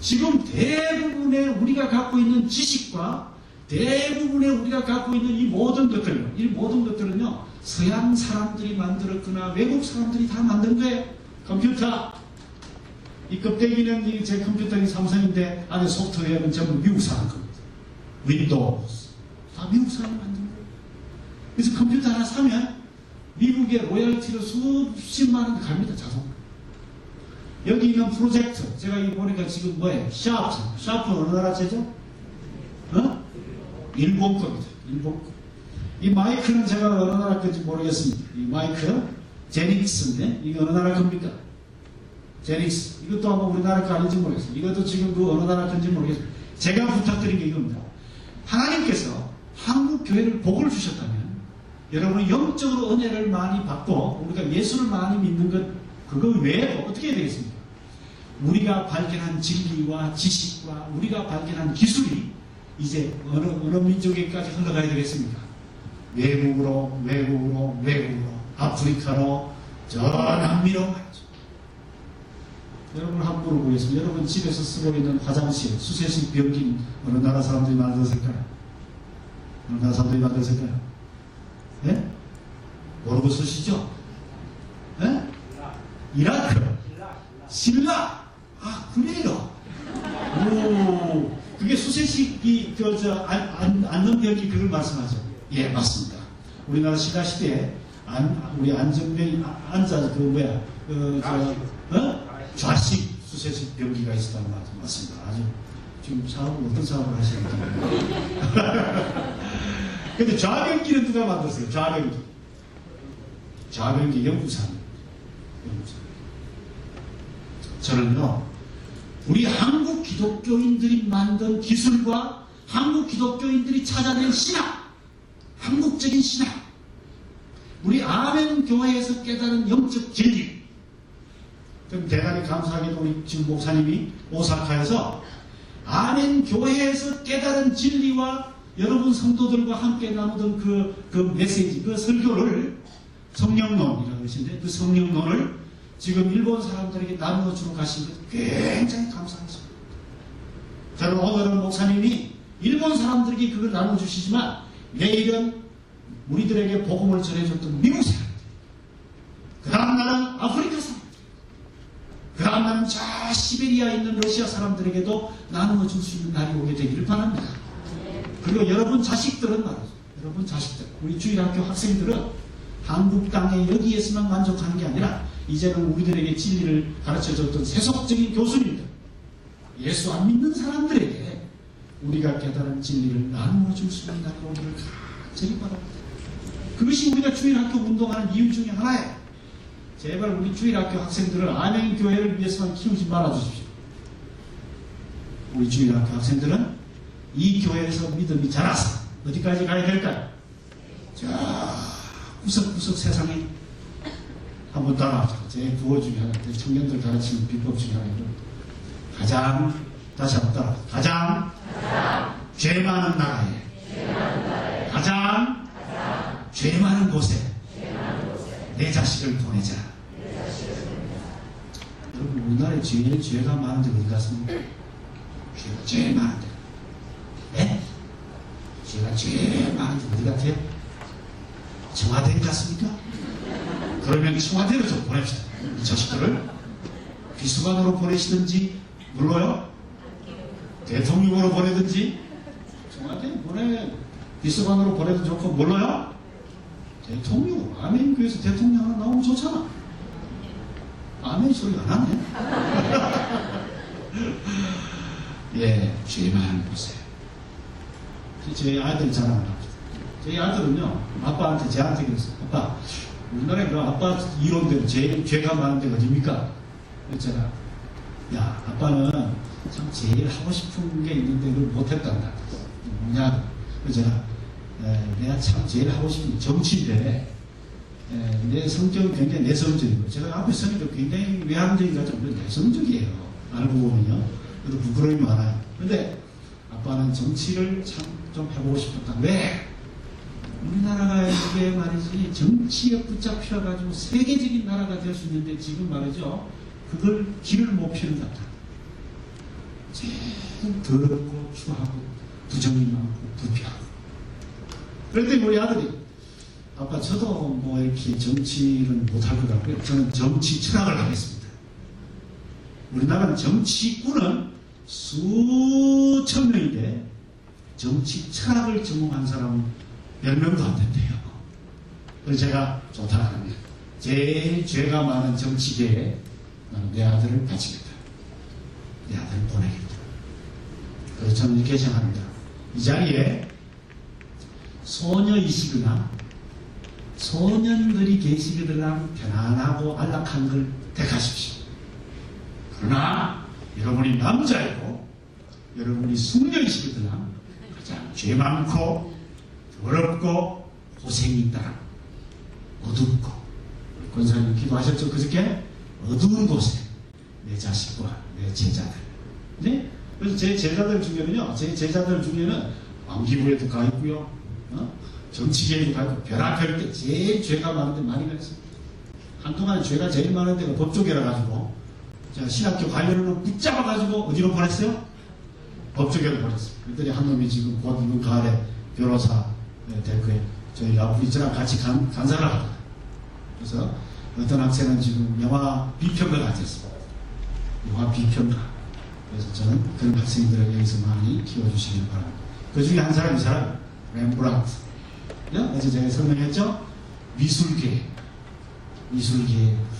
지금 대부분의 우리가 갖고 있는 지식과 대부분의 우리가 갖고 있는 이 모든 것들은요, 서양 사람들이 만들었거나 외국 사람들이 다 만든 거예요. 컴퓨터. 이 껍데기는 제 컴퓨터는 삼성인데 안에 소프트웨어는 전부 미국 사람 겁니다. 윈도우스. 다 미국 사람이 만든 거예요. 그래서 컴퓨터 하나 사면 미국의 로열티로 수십만 원 갑니다. 자동. 여기 있는 프로젝트. 제가 이 보니까 지금 뭐예요? 샤프는 어느 나라 제죠? 일본 겁니다. 일본 거. 이 마이크는 제가 어느 나라 건지 모르겠습니다. 이 마이크, 제닉스인데, 이게 어느 나라 겁니까? 제닉스. 이것도 아마 우리나라 거 아닌지 모르겠어요. 이것도 지금 그 어느 나라 건지 모르겠어요. 제가 부탁드린 게 이겁니다. 하나님께서 한국 교회를 복을 주셨다면, 여러분은 영적으로 은혜를 많이 받고, 우리가 예수를 많이 믿는 것, 그거 외에도 어떻게 해야 되겠습니까? 우리가 발견한 진리와 지식과 우리가 발견한 기술이 이제 어느 민족에까지 흘러가야 되겠습니까? 외국으로, 아프리카로, 저 남미로 말이죠. 여러분 한번 물어보겠습니다. 여러분 집에서 쓰고 있는 화장실, 수세식 변기 어느 나라 사람들이 만들었을까요? 어느 나라 사람들이 만들었을까요? 네? 모르고 쓰시죠? 네? 이라크, 신라. 아, 그래요? 오, 그게 수세식이, 앉는 변기 그걸 말씀하죠? 예, 맞습니다. 우리나라 신라 시대에, 우리 안정병이, 좌식 수세식 변기가 있었다는 말 맞습니다. 아주, 지금 어떤 사업을 하시는지. 근데 좌변기는 누가 만들었어요? 좌변기 영국 사람. 저는요, 우리 한국 기독교인들이 만든 기술과 한국 기독교인들이 찾아낸 신학, 한국적인 신학, 우리 아멘 교회에서 깨달은 영적 진리. 그럼 대단히 감사하게도 우리 지금 목사님이 오사카에서 아멘 교회에서 깨달은 진리와 여러분 성도들과 함께 나누던 그 메시지, 그 설교를 성령론이라고 하시는데 그 성령론을 지금 일본 사람들에게 나누어 주러 가신 것 굉장히 감사합니다. 저는 오늘은 목사님이 일본 사람들에게 그걸 나눠주시지만 내일은 우리들에게 복음을 전해줬던 미국 사람들, 그 다음 날은 아프리카 사람들, 그 다음 날은 저 시베리아에 있는 러시아 사람들에게도 나누어 줄 수 있는 날이 오게 되기를 바랍니다. 그리고 여러분 자식들은 말이죠. 여러분 자식들, 우리 주일학교 학생들은 한국 땅에 여기에서만 만족하는 게 아니라 이제는 우리들에게 진리를 가르쳐줬던 세속적인 교수님들, 예수 안 믿는 사람들에게 우리가 깨달은 진리를 나누어 줄 수 있는 날이 오기를 간절히 바랍니다. 그것이 우리가 주일학교 운동하는 이유 중에 하나예요. 제발 우리 주일학교 학생들을 아멘 교회를 위해서만 키우지 말아주십시오. 우리 주일학교 학생들은 이 교회에서 믿음이 자라서 어디까지 가야 될까요? 자, 구석구석 세상에 한번 따라하죠. 제 구호 중에 하나, 청년들 가르치는 비법 중에 하나는 다시 한번 따라하죠. 가장 죄 많은 나라에 가장 죄 많은 곳에 내 자식을 보내자. 여러분, 우리나라에 제일 죄가 많은데 어디 갔습니까? 죄가 제일 많은데. 네? 죄가 제일 많은데 어디 같아요? 청와대에 갔습니까? 그러면 청와대로 좀 보냅시다. 이 자식들을 비서관으로 보내시든지, 물러요? 대통령으로 보내든지, 청와대에 비서관으로 보내도 좋고, 물러요? 대통령, 아멘교회에서 대통령 하나 나오면 좋잖아. 아멘 소리 안 하네. 예, 죄만 보세요. 저희 아이들 자랑을 합니다. 저희 아들은요, 아빠한테, 제한테 그랬어요. 아빠, 우리나라에 그 아빠 이론대로 제일 죄가 많은 데가 어딥니까? 그랬잖아. 야, 아빠는 참 제일 하고 싶은 게 있는데 그걸 못했단다. 뭐냐? 그래서 제가 내가 참 제일 하고 싶은 게 정치인데 내 성격은 굉장히 내성적이고 제가 앞에 서니까 굉장히 외향적이가 좀 내성적이에요. 알고 보면요. 그래도 부끄러움이 많아요. 근데 아빠는 정치를 참 좀 해보고 싶었다. 왜? 우리나라가 이게 말이지 정치에 붙잡혀가지고 세계적인 나라가 될 수 있는데 지금 말이죠. 그걸 길을 못 피운다. 제일 더럽고 추하고 부정이 많고 부패하고. 그런데 우리 아들이 아빠 저도 뭐 이렇게 정치를 못할 것 같고요. 저는 정치 철학을 하겠습니다. 우리나라는 정치꾼은 수천 명인데 정치 철학을 전공한 사람은 몇 명도 안 된대요. 그래서 제가 좋다 하면 제일 죄가 많은 정치계에 나는 내 아들을 바치겠다. 내 아들을 보내겠다. 그래서 저는 이렇게 생각합니다. 이 자리에 소녀이시거나 소년들이 계시거나 편안하고 안락한 걸 택하십시오. 그러나 여러분이 남자이고 여러분이 숙녀이시거나 가장 죄 많고 더럽고 고생이 있다라 어둡고 권사님 기도하셨죠? 그저께 어두운 곳에 내 자식과 내 제자들. 네? 그래서 제 제자들 중에는요, 제 제자들 중에는 왕기부에도 가 있고요, 정치계에도 가 있고, 별학교일 때 제일 죄가 많은데 많이 가 있습니다. 한동안 죄가 제일 많은 데가 법조계라 가지고, 제가 신학교 관련으로 붙잡아가지고 어디로 보냈어요? 법조계로 보냈어요. 그랬더니 한 놈이 지금 곧 이번 가을에 변호사 될 거예요. 저희가 저랑 같이 간사를 하거든요. 그래서 어떤 학생은 지금 영화 비평가가 됐습니다. 영화 비평가. 그래서 저는 그런 학생들을 여기서 많이 키워주시길 바랍니다. 그 중에 한 사람이 사람 렘브란트. 어제 제가 설명했죠? 미술계,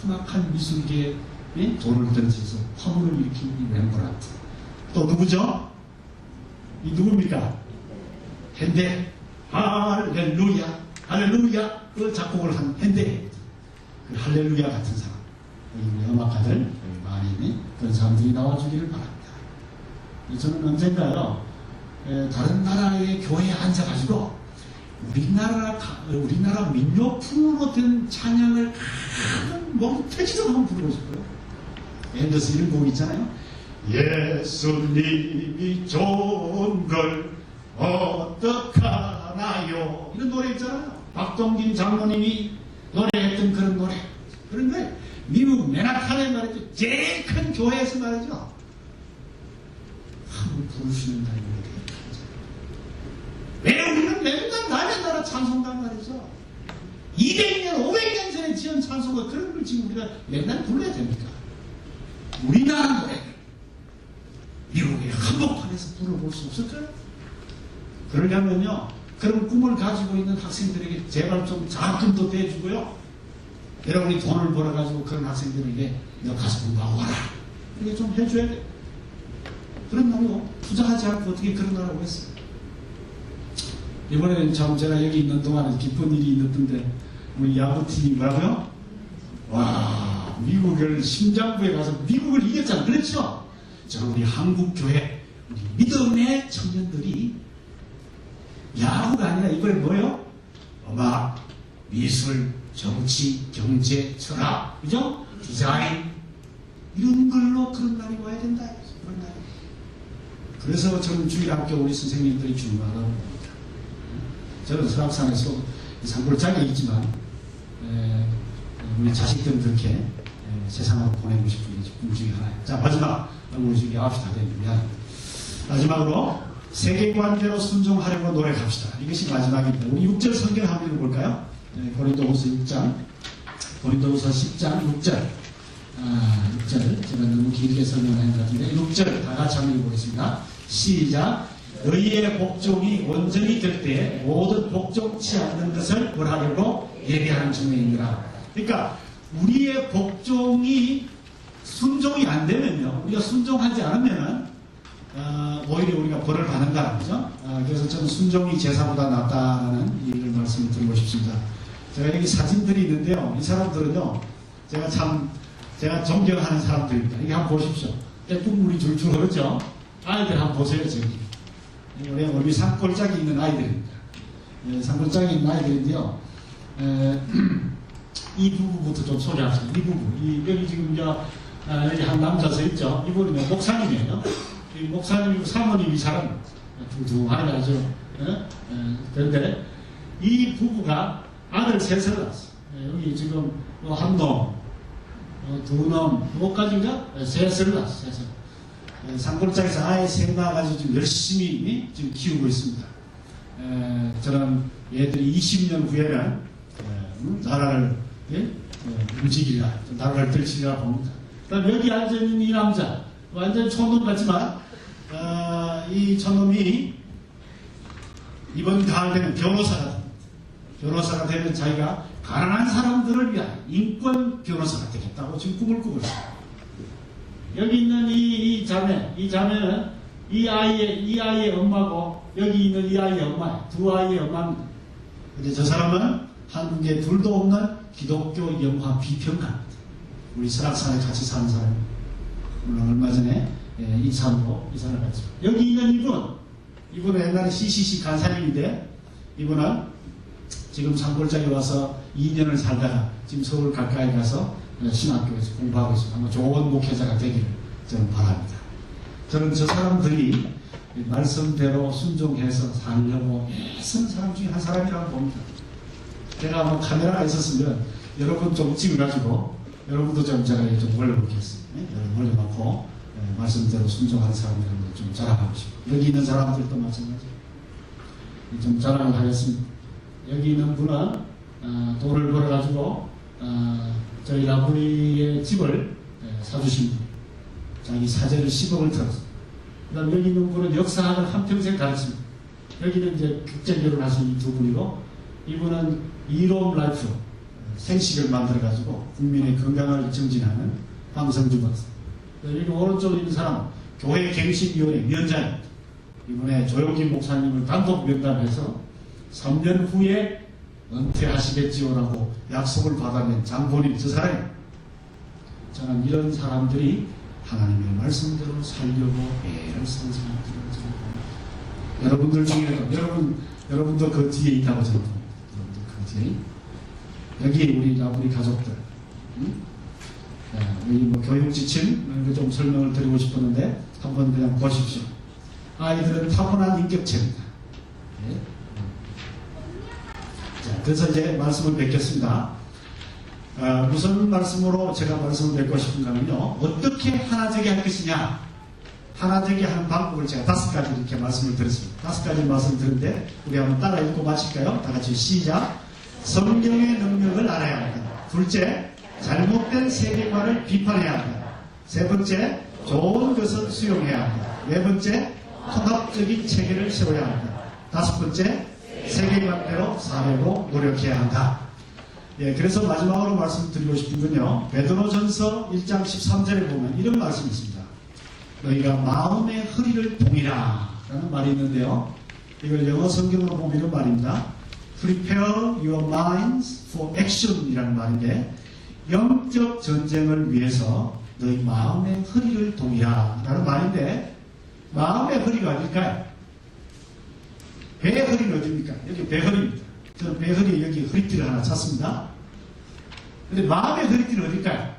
흉악한 미술계에 돌을 던져서 화물을 일으킨 이 렘브란트. 또 누구죠? 이 누굽니까? 핸델. 할렐루야, 할렐루야. 그 작곡을 한 핸델. 그 할렐루야 같은 사람. 우리 음악가들 많이 그런 사람들이 나와주기를 바랍니다. 저는 언젠가요, 다른 나라의 교회에 앉아가지고 우리나라 민요풍으로 된 찬양을 멈춰지도 한번 부르고 싶어요. 앤더스 이런 곡 있잖아요. 예수님이 좋은 걸 어떡하나요? 이런 노래 있잖아요. 박동진 장로님이 노래했던 그런 노래. 그런데 미국 맨하탄에 말이죠. 제일 큰 교회에서 말이죠. 한번 부르시는 날이 왜 우리는 맨날 낮은 나라 찬송단 말이죠. 200년, 500년 전에 지은 찬송가 그런 걸 지금 우리가 맨날 불러야 됩니까? 우리나라 노래 미국의 한복판에서 불러볼 수 없을까요? 그러려면요, 그런 꿈을 가지고 있는 학생들에게 제발 좀 자금도 대주고요, 여러분이 돈을 벌어가지고 그런 학생들에게 너 가서 공부하고 와라, 이게 좀 해줘야 돼. 그런 말이요, 투자하지 않고 어떻게 그런 거라고 했어요. 이번에는 참 제가 여기 있는 동안에 기쁜 일이 있었던데, 우리 야구팀이 뭐라고요? 와, 미국을 심장부에 가서 미국을 이겼잖아. 그렇죠? 저 우리 한국교회 우리 믿음의 청년들이 야구가 아니라 이번에 뭐예요? 음악, 미술, 정치, 경제, 철학, 그죠? 디자인, 이런 걸로 그런 날이 와야 된다. 그런 날이. 그래서 저는 주일학교 우리 선생님들이 중요하다고 봅니다. 저는 설악산에서 산골 자격이 있지만 우리 자식들은 그렇게 세상으로 보내고 싶은 게 꿈 중에 하나예요. 자, 마지막, 우리 지금 9시 다 됐는데 마지막으로 세계관대로 순종하려고 노력합시다. 이것이 마지막입니다. 우리 6절 성경 한번 읽어볼까요? 고린도후서 6장, 고린도후서 10장 6절. 6절, 제가 너무 길게 설명한 것 같은데 6절 다 같이 한번 읽어보겠습니다. 시작. 너희의 복종이 온전히 될 때 모든 복종치 않는 것을 벌하려고 예비하는 중이니라. 그러니까 우리의 복종이 순종이 안 되면요, 우리가 순종하지 않으면은 오히려 우리가 벌을 받는다는 거죠. 그래서 저는 순종이 제사보다 낫다는 얘기를 말씀을 드리고 싶습니다. 제가 여기 사진들이 있는데요, 이 사람들은요, 제가 존경하는 사람들입니다. 이게 한번 보십시오. 떼국물이 줄줄 흐르죠. 아이들 한번 보세요, 저기. 우리 산골짜기 있는 아이들입니다. 산골짜기 있는 아이들인데요. 이 부부부터 좀 소개합시다. 이 부부. 여기 지금 여기 한 남자 서 있죠. 이분은 목사님이에요. 이 목사님이고 사모님이 이 사람 둥둥하게 아주. 그런데 이 부부가 아들 셋을 낳았어. 여기 지금 한 놈, 두 놈, 뭐까지인가? 셋을 낳았어. 셋을. 산골짜기에서 아예 셋 낳아가지고 지금 열심히 지금 키우고 있습니다. 저는 얘들이 20년 후에는 나라를 움직이리라, 나라를 들치리라 봅니다. 그다음 여기 앉아있는 이 남자, 완전 촌놈 같지만 이 촌놈이 이번 가을 되면 변호사가 됩니다. 변호사가 되면 자기가 가난한 사람들을 위한 인권 변호사가 되겠다고 지금 꿈을 꾸고 있습니다. 여기 있는 이 자매는 이 아이의 엄마고, 여기 있는 이 아이의 엄마, 두 아이의 엄마입니다. 근데 저 사람은 한국에 둘도 없는 기독교 영화 비평가입니다. 우리 설악산에 같이 사는 사람입니다. 물론 얼마 전에 이 사람도 같이. 여기 있는 이분은 옛날에 CCC 간사님인데, 이분은 지금 산골짜기 와서 2년을 살다가 지금 서울 가까이 가서 신학교에서 공부하고 있습니다. 한번 좋은 목회자가 되기를 저는 바랍니다. 저는 저 사람들이 말씀대로 순종해서 살려고 애쓰는 사람 중에 한 사람이라고 봅니다. 제가 뭐 카메라가 있었으면 여러분 좀 찍어가지고 여러분도 좀 제가 좀 올려놓겠습니다. 여러분 올려놓고 말씀대로 순종하는 사람들을 좀 자랑하고 싶어요. 여기 있는 사람들도 마찬가지예요. 좀 자랑을 하겠습니다. 여기 있는 분은 돈을 벌어가지고 저희 라브리의 집을 사주신 분, 자기 사재를 10억을 들었습니다. 그 다음 여기 있는 분은 역사학을 한평생 가르칩니다. 여기는 이제 국제결혼하신 이 두 분이고, 이분은 이롬 라이프 생식을 만들어가지고 국민의 건강을 증진하는 황성주 박사. 여기 오른쪽에 있는 사람은 교회 갱신위원회 위원장입니다. 이번에 조용진 목사님을 단독 면담해서 3년 후에 은퇴하시겠지요라고 약속을 받아낸 장본인 저 사람입니다. 저는 이런 사람들이 하나님의 말씀대로 살려고 애를 쓴 사람들을 여러분들 중에도 여러분도 그 뒤에 있다고 저는 봅니다. 여러분들 그 뒤에 여기 우리 라브리 가족들, 우리 뭐 교육 지침 좀 설명을 드리고 싶었는데 한번 그냥 보십시오. 아이들은 타고난 인격체입니다. 자, 그래서 이제 말씀을 뵙겠습니다. 무슨 말씀으로 제가 말씀을 뵙고 싶은가 하면요, 어떻게 하나되게 할 것이냐, 하나되게 하는 방법을 제가 5가지 이렇게 말씀을 드렸습니다. 5가지 말씀을 드렸는데 우리 한번 따라 읽고 마칠까요? 다 같이 시작. 성경의 능력을 알아야 합니다. 둘째, 잘못된 세계관을 비판해야 합니다. 세 번째, 좋은 것을 수용해야 합니다. 네 번째, 통합적인 체계를 세워야 합니다. 다섯 번째, 세계관대로 살려고 노력해야 한다. 예, 그래서 마지막으로 말씀드리고 싶은 건요, 베드로전서 1장 13절에 보면 이런 말씀이 있습니다. 너희가 마음의 허리를 동이라 라는 말이 있는데요, 이걸 영어 성경으로 보면 이런 말입니다. Prepare your minds for action 이라는 말인데, 영적 전쟁을 위해서 너희 마음의 허리를 동이라 라는 말인데, 마음의 허리가 어딜까요? 배의 허리는 어디입니까? 여기 배허리입니다. 저는 배허리에 여기 허리띠를 하나 찼습니다. 근데 마음의 허리띠는 어딜까요?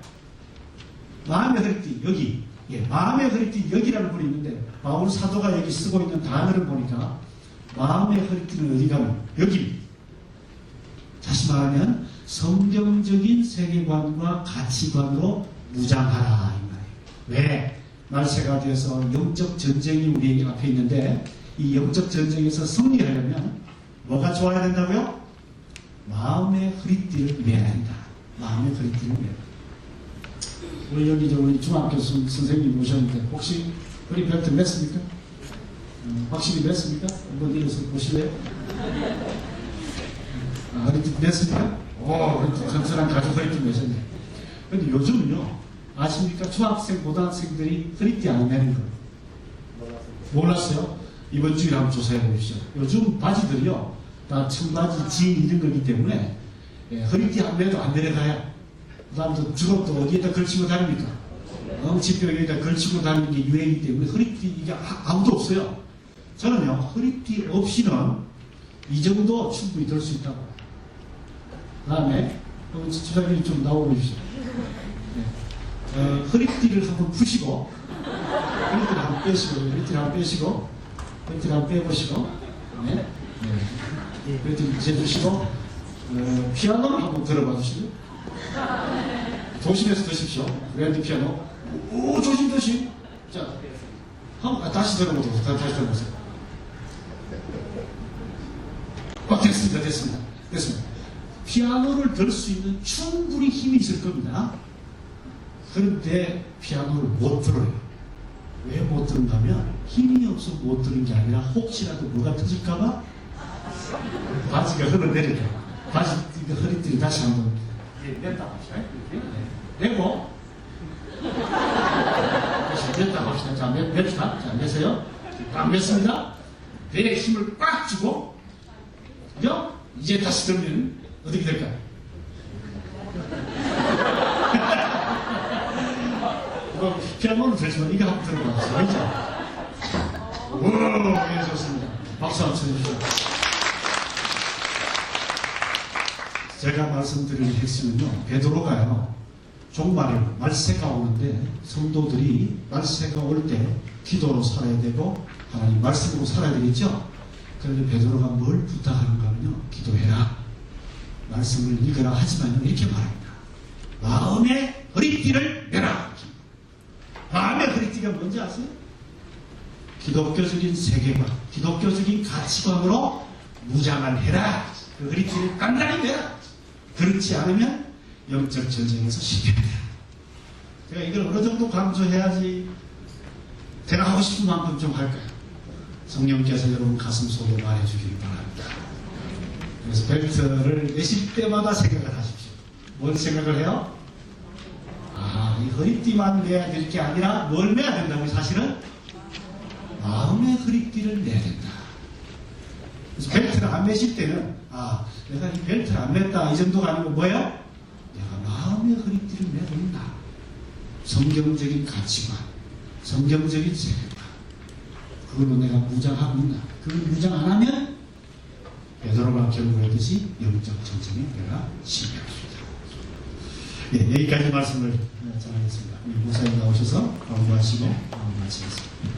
마음의 허리띠 여기, 마음의 허리띠 여기라는 분이 있는데, 바울 사도가 여기 쓰고 있는 단어를 보니까 마음의 허리띠는 어디 가면 여기입니다. 다시 말하면 성경적인 세계관과 가치관으로 무장하라 이 말이에요. 왜? 말세가 되어서 영적 전쟁이 우리 앞에 있는데, 이 영적 전쟁에서 승리하려면 뭐가 좋아야 된다고요? 마음의 허리띠를 매야 된다. 마음의 허리띠를 매야 된다. 우리 여기 우리 중학교 선생님 오셨는데 혹시 허리벨트 맸습니까? 확실히 맸습니까? 한번 일어서 보실래요? 허리띠 맸습니까? 허리띠 전설한 가죽 허리띠 매셨네. 근데 요즘은요, 아십니까? 중학생, 고등학생들이 허리띠 안 매는 거예요. 몰랐어요? 이번 주에 한번 조사해 보십시오. 요즘 바지들이요, 다 청바지, 진 이런 거기 때문에 허리띠 안 매도 안 내려가요. 그 다음에 주걱도 어디에다 걸치고 다닙니까? 지뼈에다 걸치고 다니는 게 유행이기 때문에 허리띠 이게 아무도 없어요. 저는요 허리띠 없이는 이 정도 충분히 들 수 있다고. 그 다음에 지사님 좀 나오고 주시죠. 네. 허리띠를 한번 푸시고 허리띠를 한번 빼시고 허리띠를 한번 빼시고 허리띠를 한번 빼보시고 네. 네. 허리띠를 재주시고 피아노를 한번 들어봐 주시고 조심해서 드십시오. 그랜드 피아노. 오, 조심. 자, 다시 들어보세요. 다시 들어보세요. 됐습니다. 피아노를 들 수 있는 충분히 힘이 있을 겁니다. 그런데 피아노를 못 들어요. 왜 못 들은가면 힘이 없어 못 들은 게 아니라 혹시라도 뭐가 터질까봐 바지가 흘러내리죠. 바지 허리띠를 다시 한번 냈다 봅시다. 내고 다시 냈다 봅시다. 자, 냅시다. 자, 내세요. 딱 냈습니다. 배에 힘을 꽉 주고 그죠? 이제 다시 들면 어떻게 될까요? 피아노는 들지만 이거 한번 들어봐주세요. 그죠? 오, 예, 좋습니다. 박수 한번 쳐주시죠. 제가 말씀드릴 핵심은요, 베드로가요, 종말에 말세가 오는데 성도들이 말세가 올 때 기도로 살아야 되고 하나님 말씀으로 살아야 되겠죠? 그런데 베드로가 뭘 부탁하는가 하면요, 기도해라, 말씀을 읽으라 하지만 이렇게 말합니다. 마음의 허리띠를 메라. 마음의 허리띠가 뭔지 아세요? 기독교적인 세계관, 기독교적인 가치관으로 무장을 해라. 그 허리띠를 단단히 메라. 그렇지 않으면 영적 전쟁에서 실패합니다. 제가 이걸 어느 정도 강조해야지 제가 하고 싶은 만큼 좀 할까요? 성령께서 여러분 가슴 속에 말해주기를 바랍니다. 그래서 벨트를 매실 때마다 생각을 하십시오. 뭔 생각을 해요? 이 허리띠만 매야 될 게 아니라 뭘 매야 된다고요? 사실은 마음의 허리띠를 매야 된다. 그래서 벨트를 안 매실 때는 내가 이 벨트를 안 맸다 이 정도가 아니고 뭐예요? 내가 마음의 허리띠를 매야 된다. 성경적인 가치관, 성경적인 세계관, 그걸로 내가 무장하고 있나? 그걸 무장 안 하면 베드로가 경고했듯이 영적 전쟁에 내가 실패합니다. 예, 여기까지 말씀을 전하겠습니다. 목사님 나오셔서 강구하시고 마치겠습니다.